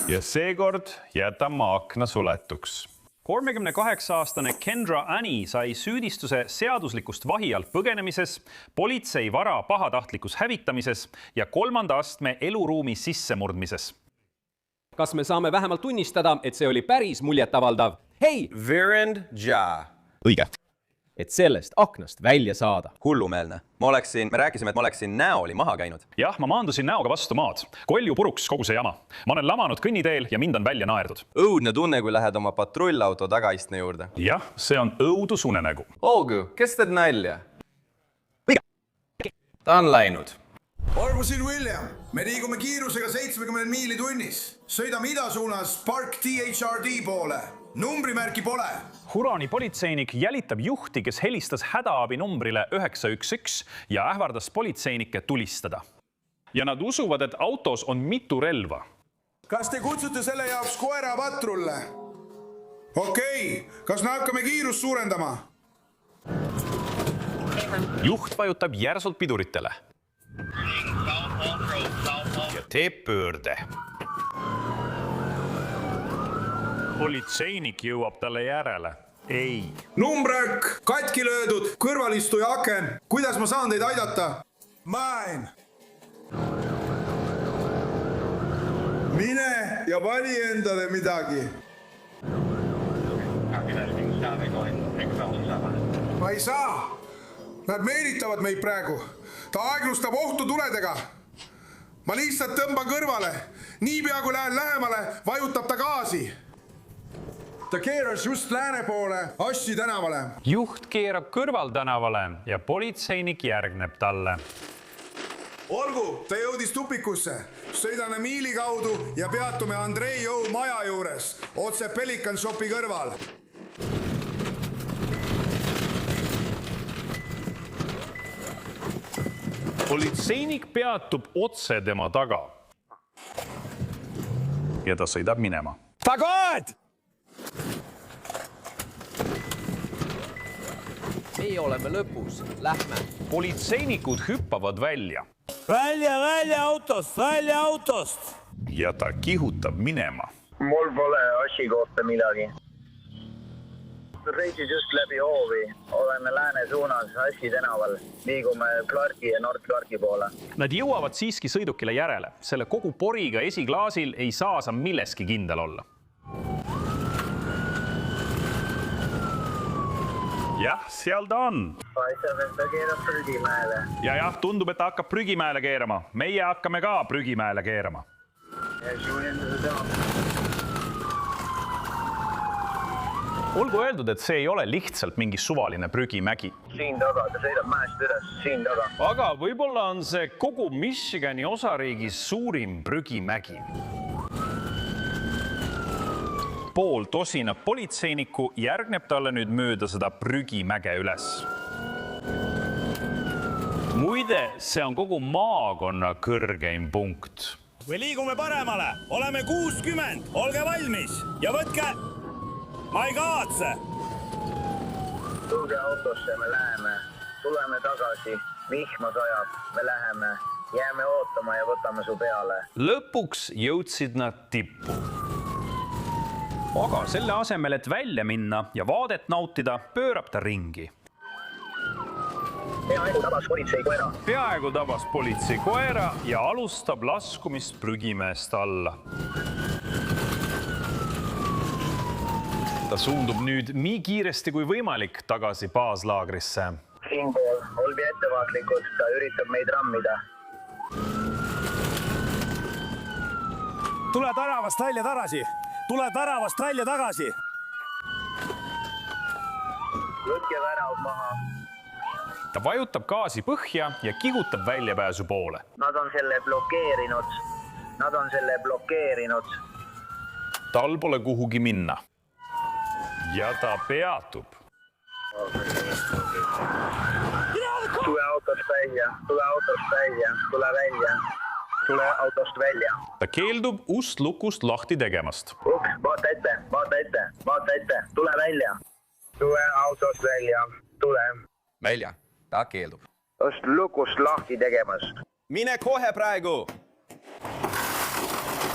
Ja seekord jätame akna suletuks. 38-aastane Kendra Annie sai süüdistuse seaduslikust vahi alt põgenemises, politsei vara pahatahtlikus hävitamises ja 3. astme eluruumi sissemurdmises. Kas me saame vähemalt tunnistada, et see oli päris muljetavaldav? Hei! Virend Ja. Õige. Et sellest aknast välja saada. Hullumeelne. Me rääkisime, et ma oleksin näoli maha käinud. Jah, ma maandusin näoga vastu maad. Kolju puruks kogu see jama. Ma olen lamanud kõnniteel ja mind on välja naerdud. Õudne tunne, kui lähed oma patrullauto tagaistme juurde. Jah, see on õudusunenägu. Olgu, kes teed nalja? Ta on läinud. Olgu siin William. Me liigume kiirusega 70 miili tunnis. Sõidame idasuunas Park THRD poole. Numbrimärki pole. Hurani politseinik jälitab juhti, kes helistas hädaabi numbrile 911 ja ähvardas politseinikke tulistada. Ja nad usuvad, et autos on mitu relva. Kas te kutsute selle jaoks koera patrulle? Okei, kas me hakkame kiirust suurendama? Juht vajutab järsult piduritele. Ja teeb pöörde. Politseinik jõuab talle järele. Ei. Numbrök, katki löödud, kõrvalistuja aken. Kuidas ma saan teid aidata? Mine. Mine ja vali endale midagi. Ma ei saa. Nad meelitavad meid praegu. Ta aeglustab ohtu tuledega. Ma lihtsalt tõmban kõrvale. Niipea kui lähen lähemale, vajutab ta gaasi. Ta keeras just lääne poole Assi tänavale. Juht keerab kõrval tänavale ja politseinik järgneb talle. Olgu, ta jõudis tupikusse. Sõidame miili kaudu ja peatume Andrei Jõu maja juures, otse Pelican Shopi kõrval. Politseinik peatub otse tema taga. Ja ta sõidab minema. Tagad! Meie oleme lõpus. Lähme. Politseinikud hüppavad välja. Välja autost! Ja ta kihutab minema. Mul pole Assi kohta midagi. Reisid just läbi hoovi. Oleme lääne suunas Assi tänaval. Liigume Clarki ja North Clarki poole. Nad jõuavad siiski sõidukile järele. Selle kogu poriga esiklaasil ei saa sa milleski kindel olla. Jah, seal ta on. Paistab, et ta keerab prügimäele. Ja tundub, et ta hakkab prügimäele keerama. Meie hakkame ka prügimäele keerama. Ja suunenduse saab. Olgu öeldud, et see ei ole lihtsalt mingi suvaline prügimägi. Siin taga, ta sõidab mäest üles, siin taga. Aga võib-olla on see kogu Michigani osariigis suurim prügimägi. Pool tosina politseinikku järgneb talle nüüd mööda seda prügimäge üles. Muide, see on kogu maakonna kõrgeim punkt. Me liigume paremale, oleme 60, olge valmis ja võtke... Ma ei kavatse! Tulge autosse, me läheme. Tuleme tagasi. Vihma sajab, me läheme. Jääme ootama ja võtame su peale. Lõpuks jõudsid nad tippu. Aga selle asemel, et välja minna ja vaadet nautida, pöörab ta ringi. peaaegu tabas politsei koera. Peaaegu tabas politsei koera ja alustab laskumist prügimeest alla. Ta suundub nüüd nii kiiresti kui võimalik tagasi baaslaagrisse. Siinpool, olge ettevaatlikud, ta üritab meid rammida. Tule taravast välja tagasi! Tule taravast välja tagasi! Võtke värav maha. Ta vajutab gaasi põhja ja kigutab väljapääsu poole. Nad on selle blokeerinud. Tal pole kuhugi minna. Ja ta peatub. Tule autost välja. Ta keeldub ust lukust lahti tegemast. Uks, vaata ette, tule välja. Tule autost välja, tule. Välja, ta keeldub. Ust lukust lahti tegemast. Mine kohe praegu!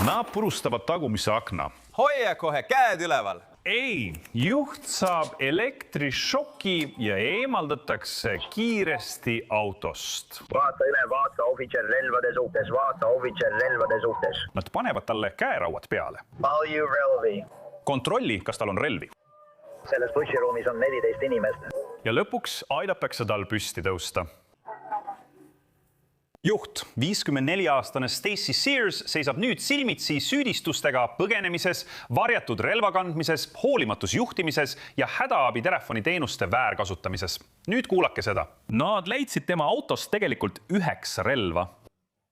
Nad purustavad tagumise akna. Hoia kohe, käed üleval! Ei, juht saab elektrišoki ja eemaldatakse kiiresti autost. Vaata üle, vaata ohvitser relvade suhtes. Nad panevad talle käerauad peale. Palju relvi. Kontrolli, kas tal on relvi. Selles bussiruumis on 14 inimest. Ja lõpuks aidatakse tal püsti tõusta. Juht, 54-aastane Stacey Sears seisab nüüd silmitsi süüdistustega põgenemises, varjatud relvakandmises, hoolimatus juhtimises ja hädaabitelefoni teenuste väärkasutamises. Nüüd kuulake seda. Nad leidsid tema autost tegelikult 9 relva.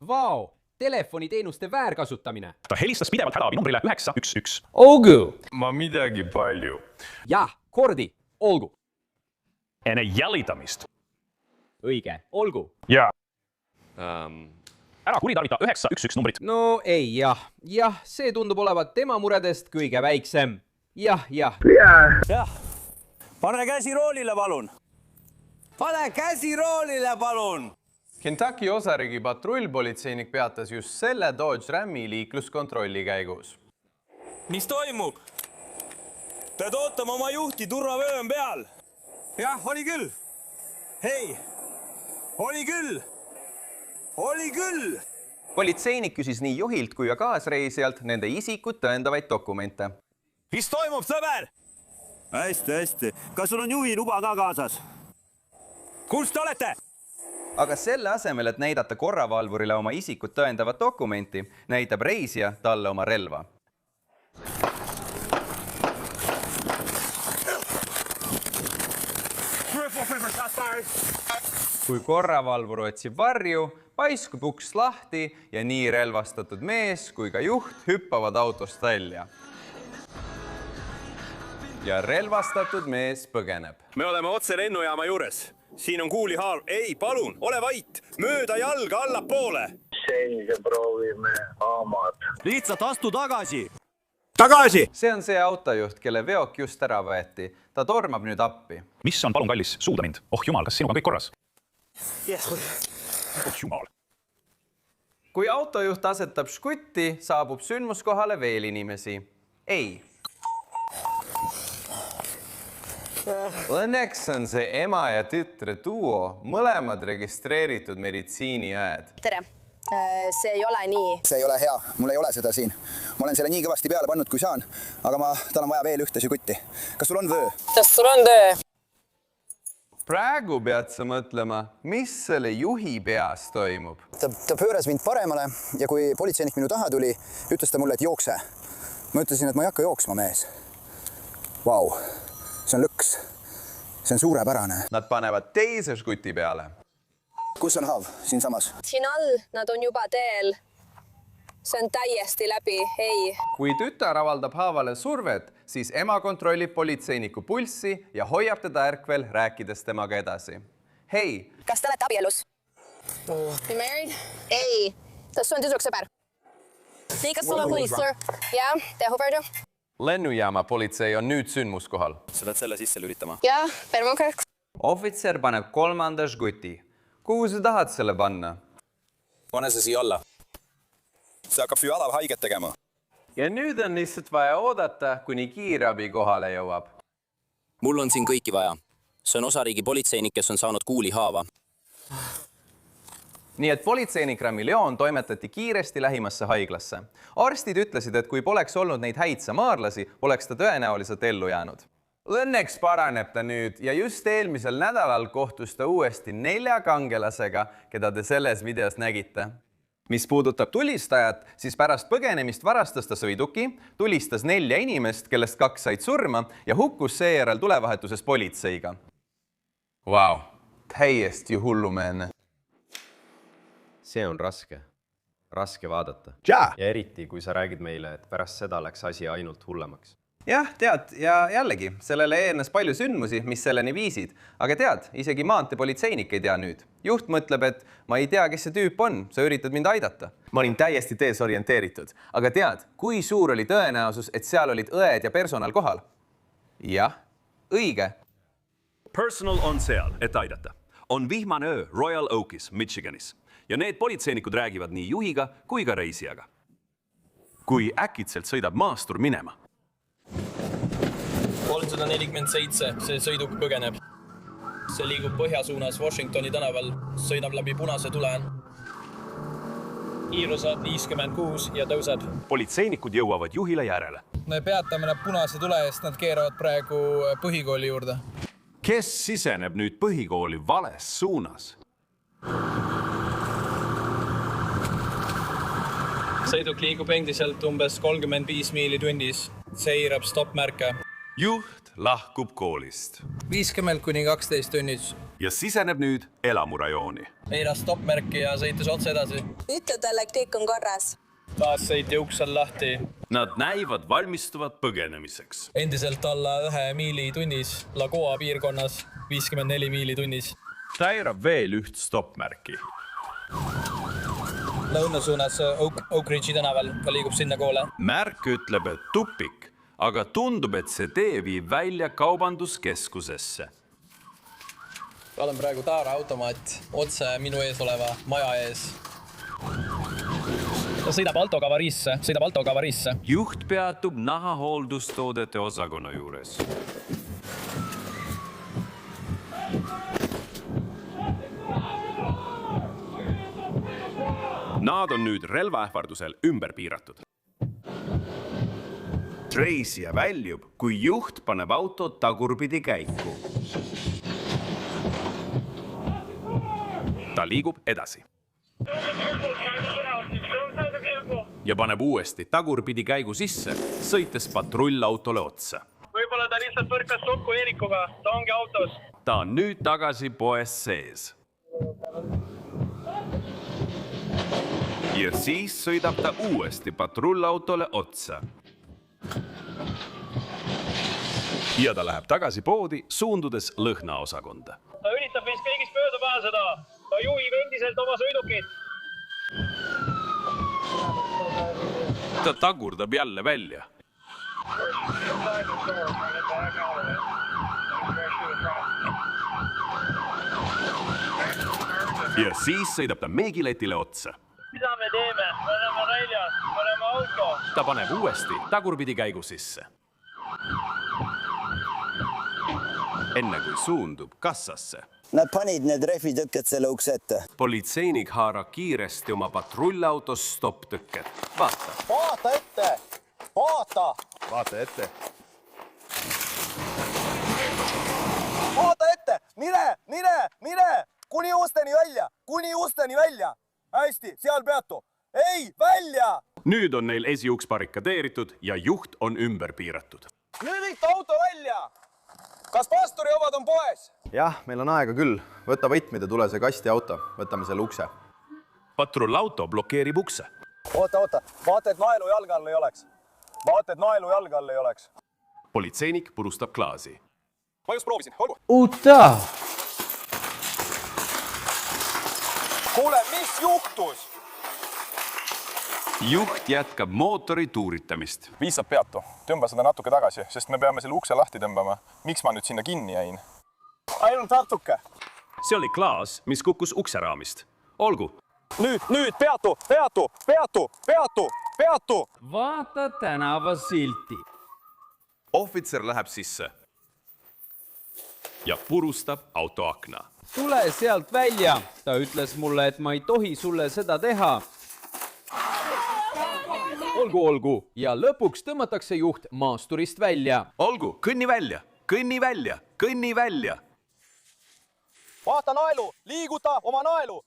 Vau, telefoniteenuste väärkasutamine. Ta helistas pidevalt hädaabinumbrile 911. Olgu! Ma midagi palju. Jah, kordi, olgu. Enne jälitamist. Õige, olgu. Ja. Ära kuritarvita 911 numbrit. No ei, jah, see tundub olevat tema muredest kõige väiksem. Jah. Pane käsi roolile, palun! Kentucky osariigi patrullpolitseinik peatas just selle Dodge Rami liikluskontrolli käigus. Mis toimub? Pead ootama oma juhti, turvavöö on peal. Jah, oli küll. Hei, oli küll. Politseinik küsis nii juhilt kui ka kaasreisijalt nende isikut tõendavaid dokumente. Mis toimub, sõber? Hästi. Kas sul on juhi luba ka kaasas? Kus te olete? Aga selle asemel, et näidata korravalvurile oma isikut tõendavat dokumenti, näitab reisija talle oma relva. Kui korravalvur otsib varju, paiskub uks lahti ja nii relvastatud mees kui ka juht hüppavad autost välja. Ja relvastatud mees põgeneb. Me oleme otse lennujaama juures. Siin on kuulihaav. Ei, palun, ole vait. Mööda jalga allapoole. Selge, proovime hamad. Lihtsalt astu tagasi. See on see autojuht, kelle veok just ära võeti. Ta tormab nüüd appi. Mis on, palun kallis, suuda mind? Oh jumal, kas sinuga on kõik korras? Oh jumal. Kui autojuht asetab škutti, saabub sündmuskohale veel inimesi. Ei. Õnneks on see ema ja tütre duo, mõlemad registreeritud meditsiiniõed. Tere. See ei ole nii. See ei ole hea. Mul ei ole seda siin. Ma olen selle nii kõvasti peale pannud, kui saan, aga tal on vaja veel ühte škutti. Kas sul on vöö? Kas sul on töö? Praegu pead sa mõtlema, mis selle juhi peas toimub. Ta pööras mind paremale ja kui politseinik minu taha tuli, ütles ta mulle, et jookse. Ma ütlesin, et ma ei hakka jooksma, mees. Vau, see on lõks. See on suurepärane. Nad panevad teise škuti peale. Kus on haav? Siin samas. Siin all, nad on juba teel. See on täiesti läbi, ei. Kui tütar avaldab haavale survet, siis ema kontrollib politseiniku pulssi ja hoiab teda ärkvel, rääkides temaga edasi. Hei! Kas te olete abielus? You married? Ei. Tas on tüdruksõber. Nii, kas sul on poliisor? Ja, tehu pärdu? Lennujaama politsei on nüüd sündmuskohal. Sa pead selle sisse lülitama. Ja, permokaks. Ohvitser paneb 3. škuti. Kuhu sa tahad selle panna? Pane see siia alla. See hakkab su jalal haiget tegema. Ja nüüd on lihtsalt vaja oodata, kuni kiirabi kohale jõuab. Mul on siin kõiki vaja. See on osariigi politseinik, kes on saanud kuulihaava. Nii et politseinik Ramiljon toimetati kiiresti lähimasse haiglasse. Arstid ütlesid, et kui poleks olnud neid häid samaarlasi, oleks ta tõenäoliselt ellu jäänud. Õnneks paraneb ta nüüd ja just eelmisel nädalal kohtus ta uuesti 4 kangelasega, keda te selles videos nägite. Mis puudutab tulistajat, siis pärast põgenemist varastas ta sõiduki, tulistas 4 inimest, kellest 2 said surma ja hukkus seejärel tulevahetuses politseiga. Vau, täiesti hullumeelne. See on raske vaadata. Ja eriti, kui sa räägid meile, et pärast seda läks asi ainult hullemaks. Jah, tead, ja jällegi, sellele eelnes palju sündmusi, mis selleni viisid. Aga tead, isegi maanteepolitseinik ei tea nüüd. Juht mõtleb, et ma ei tea, kes see tüüp on, sa üritad mind aidata. Ma olin täiesti desorienteeritud. Aga tead, kui suur oli tõenäosus, et seal olid õed ja personal kohal? Jah, õige. Personal on seal, et aidata. On vihmane öö Royal Oakis, Michiganis. Ja need politseinikud räägivad nii juhiga kui ka reisijaga. Kui äkitselt sõidab maastur minema. 347, see sõiduk põgeneb. See liigub põhjasuunas Washingtoni tänaval, sõidab läbi punase tule. Kiirus on 56 ja tõuseb. Politseinikud jõuavad juhile järele. Me peatame nad punase tule eest, nad keeravad praegu põhikooli juurde. Kes siseneb nüüd põhikooli vales suunas? Sõiduk liigub endiselt umbes 35 miili tunnis. Seirab stoppmärke. Juht lahkub koolist. 50–12 tunnis. Ja siseneb nüüd elamurajooni. Eiras stoppmärki ja sõitis otse edasi. Ütle talle, et kõik on korras. Taas sõiti uks on lahti. Nad näivad valmistuvad põgenemiseks. Endiselt alla 1 miili tunnis. Lagoa piirkonnas 54 miili tunnis. Ta eirab veel üht stoppmärki. Lõunasuunas Oak Ridge'i tänaval, ta liigub sinna koole. Märk ütleb, et tupik, aga tundub, et see tee viib välja kaubanduskeskusesse. Olen praegu Taara automaat otse minu ees oleva maja ees. Ta sõidab autoga avariisse. Juht peatub nahahooldustoodete osakonna juures. Nad on nüüd relvaähvardusel ümber piiratud. Reisija väljub, kui juht paneb auto tagurpidi käiku. Ta liigub edasi. Ja paneb uuesti tagurpidi käigu sisse, sõites patrullautole otsa. Võib-olla ta lihtsalt põrkas kokku Eerikuga, ta ongi autos. Ta on nüüd tagasi poes sees. Ja siis sõidab ta uuesti patrullautole otsa. Ja ta läheb tagasi poodi, suundudes lõhnaosakonda. Ta üritab meist kõigist mööda pääseda. Ta juhib endiselt oma sõidukit. Ta tagurdab jälle välja. Ja siis sõidab ta meegiletile otsa. Mida me teeme? Me oleme väljas, me oleme auto. Ta paneb uuesti tagurpidi käigu sisse. Enne kui suundub kassasse. Nad panid need rehvitõkked selle ukse ette. Politseinik haarab kiiresti oma patrullautos stopp-tõkked. Vaata. Vaata ette! Vaata! Vaata ette. Vaata ette! Mine! Kuni usteni välja! Hästi, seal peatu. Ei, välja! Nüüd on neil esiuks barrikadeeritud ja juht on ümber piiratud. Nüüd viita auto välja! Kas pasturi omad on poes? Jah, meil on aega küll. Võta võtmid ja tule see kasti auto. Võtame selle ukse. Patrullauto blokeerib ukse. Oota. Vaata, et naelu jalga all ei oleks. Politseinik purustab klaasi. Ma just proovisin, olgu. Uta! Kuule, mis juhtus? Juht jätkab mootori tuuritamist. Viis saab peatu. Tõmba seda natuke tagasi, sest me peame selle ukse lahti tõmbama. Miks ma nüüd sinna kinni jäin? Ainult natuke. See oli klaas, mis kukkus ukseraamist. Olgu. Nüüd, peatu! Vaata tänava silti. Ohvitser läheb sisse ja purustab auto akna. Tule sealt välja. Ta ütles mulle, et ma ei tohi sulle seda teha. Olgu. Ja lõpuks tõmmatakse juht maasturist välja. Olgu, kõnni välja. Vaata naelu, liiguta oma naelu.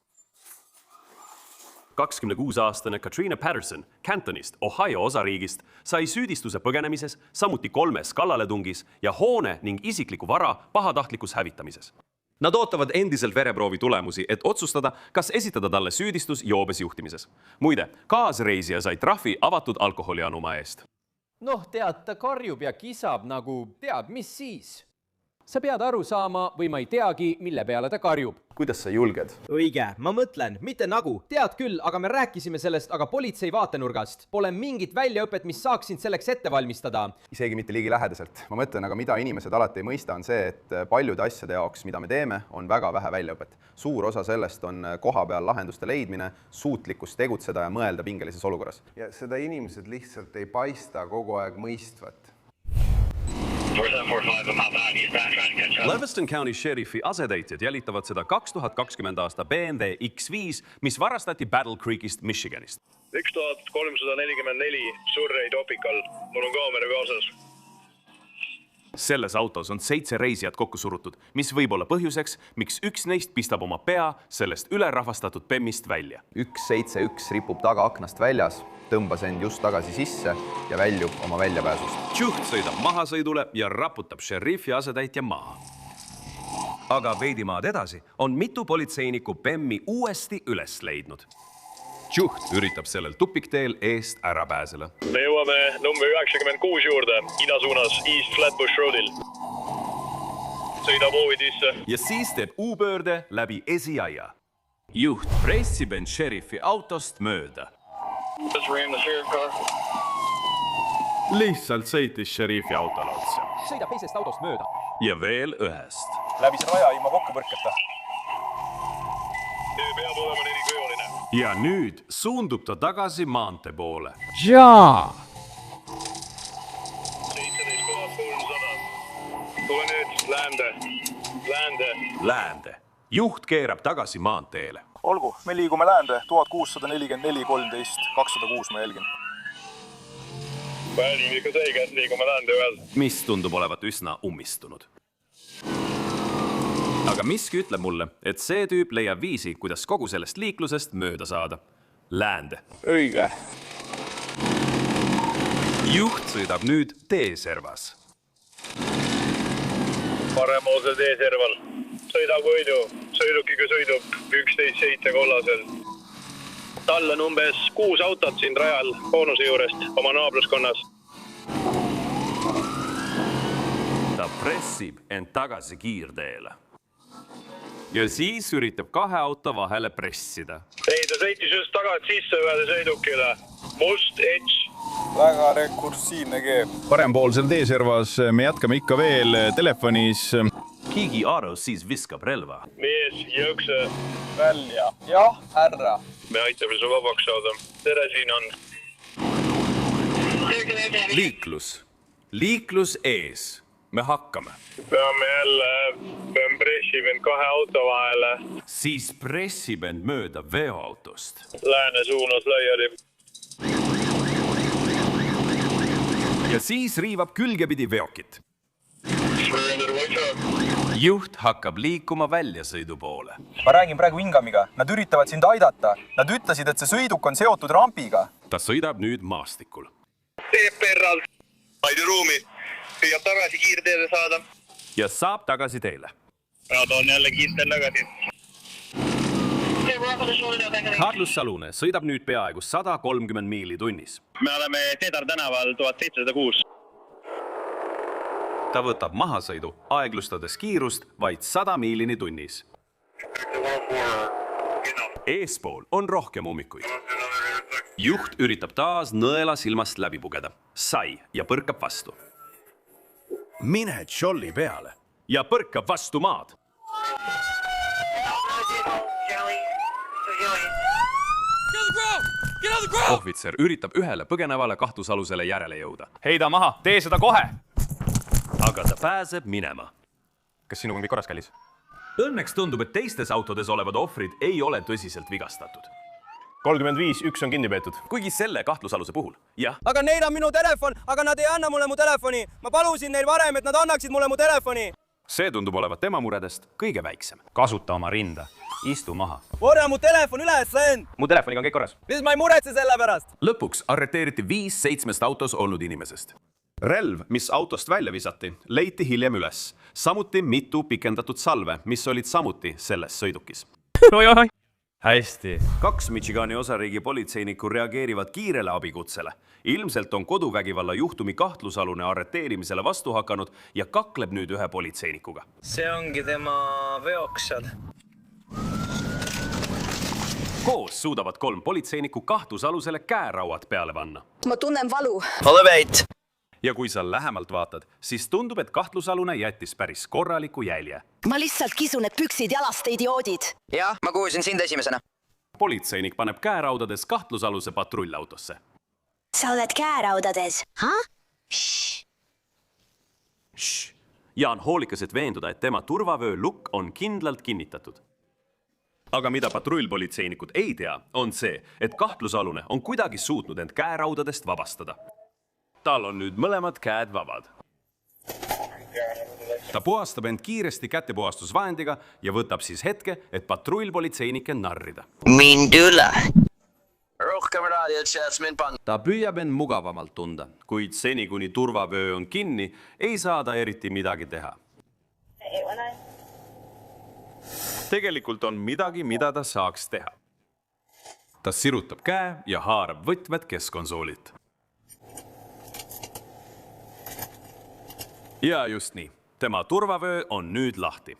26-aastane Katrina Patterson Cantonist, Ohio osariigist, sai süüdistuse põgenemises, samuti 3 kallaletungis ja hoone ning isikliku vara pahatahtlikus hävitamises. Nad ootavad endiselt vereproovi tulemusi, et otsustada, kas esitada talle süüdistus joobes juhtimises. Muide, kaasreisija sai trahvi avatud alkoholianuma eest. Tead, ta karjub ja kisab nagu teab, mis siis. Sa pead aru saama või ma ei teagi, mille peale ta karjub. Kuidas sa julged? Õige, ma mõtlen, mitte nagu. Tead küll, aga me rääkisime sellest, aga politsei vaatenurgast. Pole mingit väljaõpet, mis saaks sind selleks ette valmistada. Isegi mitte liigi lähedaselt. Ma mõtlen, aga mida inimesed alati ei mõista on see, et paljude asjade jaoks, mida me teeme, on väga vähe väljaõpet. Suur osa sellest on koha peal lahenduste leidmine, suutlikkus tegutseda ja mõelda pingelises olukorras. Ja seda inimesed lihtsalt ei paista kogu aeg mõistvat. Lewiston County Sheriffi asetäitjad jälitavad seda 2020 aasta BMW X5, mis varastati Battle Creekist, Michiganist. 1344 Surrey Topical. Mul on kaamera kaasas. Selles autos on 7 reisijat kokku surutud, mis võib olla põhjuseks, miks üks neist pistab oma pea sellest ülerahvastatud PEM-ist välja. 171 ripub taga aknast väljas, tõmbas end just tagasi sisse ja väljub oma väljapääsust. Juht sõidab mahasõidule ja raputab šeriffi asetäitja maha. Aga veidi maad edasi on mitu politseinikku PEM-i uuesti üles leidnud. Juht üritab sellel tupikteel eest ära pääsele. Me jõuame number 96 juurde, ida suunas East Flatbush Roadil. Sõidab Ovidisse. Ja siis teeb U-pöörde läbi esiaia. Juht pressib end šeriffi autost mööda. Lihtsalt sõitis šeriffi autole otsa. Sõidab teisest autost mööda. Ja veel ühest. Läbi see raja ilma kokkupõrketa. Peab olema nelikõivaline. Ja nüüd suundub ta tagasi maantee poole. Jaa! 17,300. Tule nüüd, läände. Läände. Juht keerab tagasi maanteele. Olgu, me liigume läände 1644 13 206 ma jälgin. Välim ikka selge, et liigume läände veel. Mis tundub olevat üsna ummistunud. Aga miski ütleb mulle, et see tüüp leiab viisi, kuidas kogu sellest liiklusest mööda saada. Läände. Õige. Juht sõidab nüüd teeservas. Parempoolsel teeserval. Sõidab võidu. Sõidukiga sõidub 11.7 kollasel. Tal on umbes 6 autot siin rajal boonuse juurest oma naabruskonnas. Ta pressib end tagasi kiirteele. Ja siis üritab 2 auto vahele pressida. Ei, ta sõitis just tagasi sisse ühele sõidukile. Must Edge. Väga rekursiivne keeb. Parempoolsel teeservas me jätkame ikka veel telefonis. Kigi Aro siis viskab relva. Mees, jõukse. Välja. Jah, härra. Me aitame su vabaks saada. Tere, siin on. Liiklus ees. Me hakkame. Peame jälle pressib end 2 auto vahele. Siis pressib end mööda veoautost. Lääne suunas laiali. Ja siis riivab külgepidi veokit. Juht hakkab liikuma väljasõidu poole. Ma räägin praegu Ingamiga. Nad üritavad sind aidata. Nad ütlesid, et see sõiduk on seotud rampiga. Ta sõidab nüüd maastikul. Teeb perralt. Aidu ruumi. Püüab tagasi kiirteele saada. Ja saab tagasi teele. Nad on jälle kiirtel tagasi. Carlos Salune sõidab nüüd peaaegu 130 miili tunnis. Me oleme Cedar tänaval 1706. Ta võtab mahasõidu, aeglustades kiirust vaid 100 miilini tunnis. Eespool on rohkem ummikuid. Juht üritab taas nõela silmast läbi pugeda. Sai ja põrkab vastu. Mine Jolly peale ja põrkab vastu maad. Ohvitser üritab ühele põgenevale kahtlusalusele järele jõuda. Heida maha, tee seda kohe! Aga ta pääseb minema. Kas sinuga on kõik korras, kallis? Õnneks tundub, et teistes autodes olevad ohvrid ei ole tõsiselt vigastatud. 35, üks on kinni peetud. Kuigi selle kahtlusaluse puhul, jah. Aga neil on minu telefon, aga nad ei anna mulle mu telefoni. Ma palusin neil varem, et nad annaksid mulle mu telefoni. See tundub olevat tema muredest kõige väiksem. Kasuta oma rinda. Istu maha. Korja mu telefon üles, Sven! Mu telefoniga on kõik korras. Mis ma ei muretse selle pärast? Lõpuks arreteeriti 5 7 autos olnud inimesest. Relv, mis autost välja visati, leiti hiljem üles. Samuti mitu pikendatud salve, mis olid samuti selles sõidukis. Hästi. 2 Michigani osariigi politseinikku reageerivad kiirele abikutsele. Ilmselt on koduvägivalla juhtumi kahtlusalune arreteerimisele vastu hakanud ja kakleb nüüd ühe politseinikuga. See ongi tema veoks seal. Koos suudavad 3 politseinikku kahtlusalusele käerauad peale panna. Ma tunnen valu. Ole veit! Ja kui sa lähemalt vaatad, siis tundub, et kahtlusalune jättis päris korraliku jälje. Ma lihtsalt kisun need püksid jalast, idioodid. Jah, ma kuulsin sind esimesena. Politseinik paneb käeraudades kahtlusaluse patrullautosse. Sa oled käeraudades. Ja on hoolikas, et veenduda, et tema turvavöö lukk on kindlalt kinnitatud. Aga mida patrullpolitseinikud ei tea, on see, et kahtlusalune on kuidagi suutnud end käeraudadest vabastada. Tal on nüüd mõlemad käed vabad. Ta puhastab end kiiresti kätepuhastusvahendiga ja võtab siis hetke, et patrullpolitseinike narrida. Mind üle! Rohkem raadiot sealt mind panna. Ta püüab end mugavamalt tunda, kuid seni kuni turvavöö on kinni, ei saa ta eriti midagi teha. Tegelikult on midagi, mida ta saaks teha. Ta sirutab käe ja haarab võtmed keskkonsoolilt. Ja just nii. Tema turvavöö on nüüd lahti.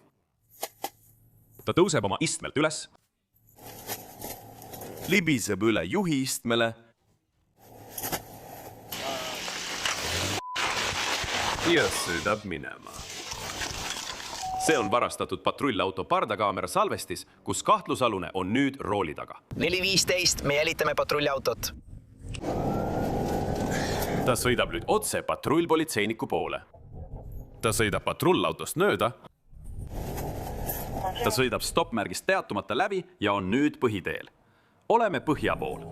Ta tõuseb oma istmelt üles, libiseb üle juhi istmele ja sõidab minema. See on varastatud patrullauto pardakaamera salvestis, kus kahtlusalune on nüüd rooli taga. 4.15, me jälitame patrullautot. Ta sõidab nüüd otse patrullpolitseiniku poole. Ta sõidab patrullautost mööda. Ta sõidab stoppmärgist teatumata läbi ja on nüüd põhiteel. Oleme põhja pool.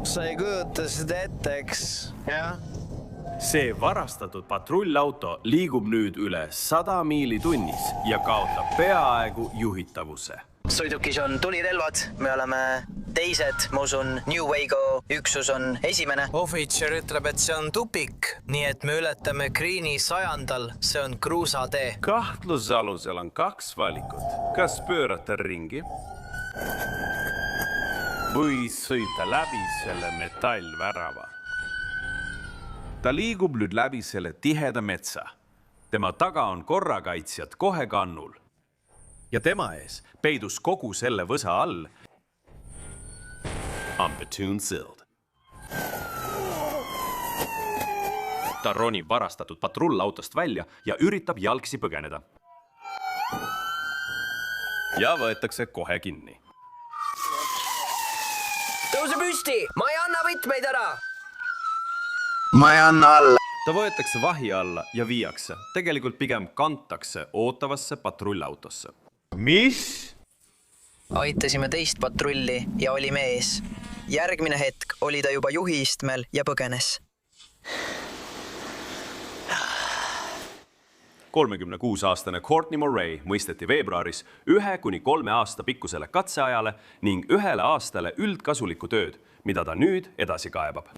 Sa ei kujuta seda ette, eks? Jah. See varastatud patrullauto liigub nüüd üle 100 miili tunnis ja kaotab peaaegu juhitavuse. Sõidukis on tulirelvad, me oleme teised, ma usun New Wago üksus on esimene. Ohvitser ütleb, et see on tupik, nii et me ületame Greeni 100-ndal, see on kruusatee. Kahtlusalusel on 2 valikut. Kas pöörata ringi või sõita läbi selle metallvärava. Ta liigub nüüd läbi selle tiheda metsa. Tema taga on korrakaitsjad kohe kannul. Ja tema ees peidus kogu selle võsa all Ambetoon Sild. Ta ronib varastatud patrullautost välja ja üritab jalgsi põgeneda. Ja võetakse kohe kinni. Tõuse püsti! Ma ei anna võtmeid ära! Ma ei anna alla! Ta võetakse vahi alla ja viiakse, tegelikult pigem kantakse ootavasse patrullautosse. Mis? Aitasime teist patrulli ja olime ees. Järgmine hetk oli ta juba juhi istmel ja põgenes. 36-aastane Courtney Murray mõisteti veebruaris 1 kuni 3 aasta pikkusele katseajale ning 1 aastale üldkasulikku tööd, mida ta nüüd edasi kaebab.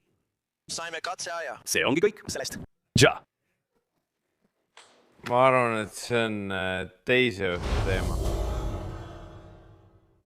Saime katseaja. See ongi kõik. Sellest. Ja. Ma arvan, et see on teise õhtu teema.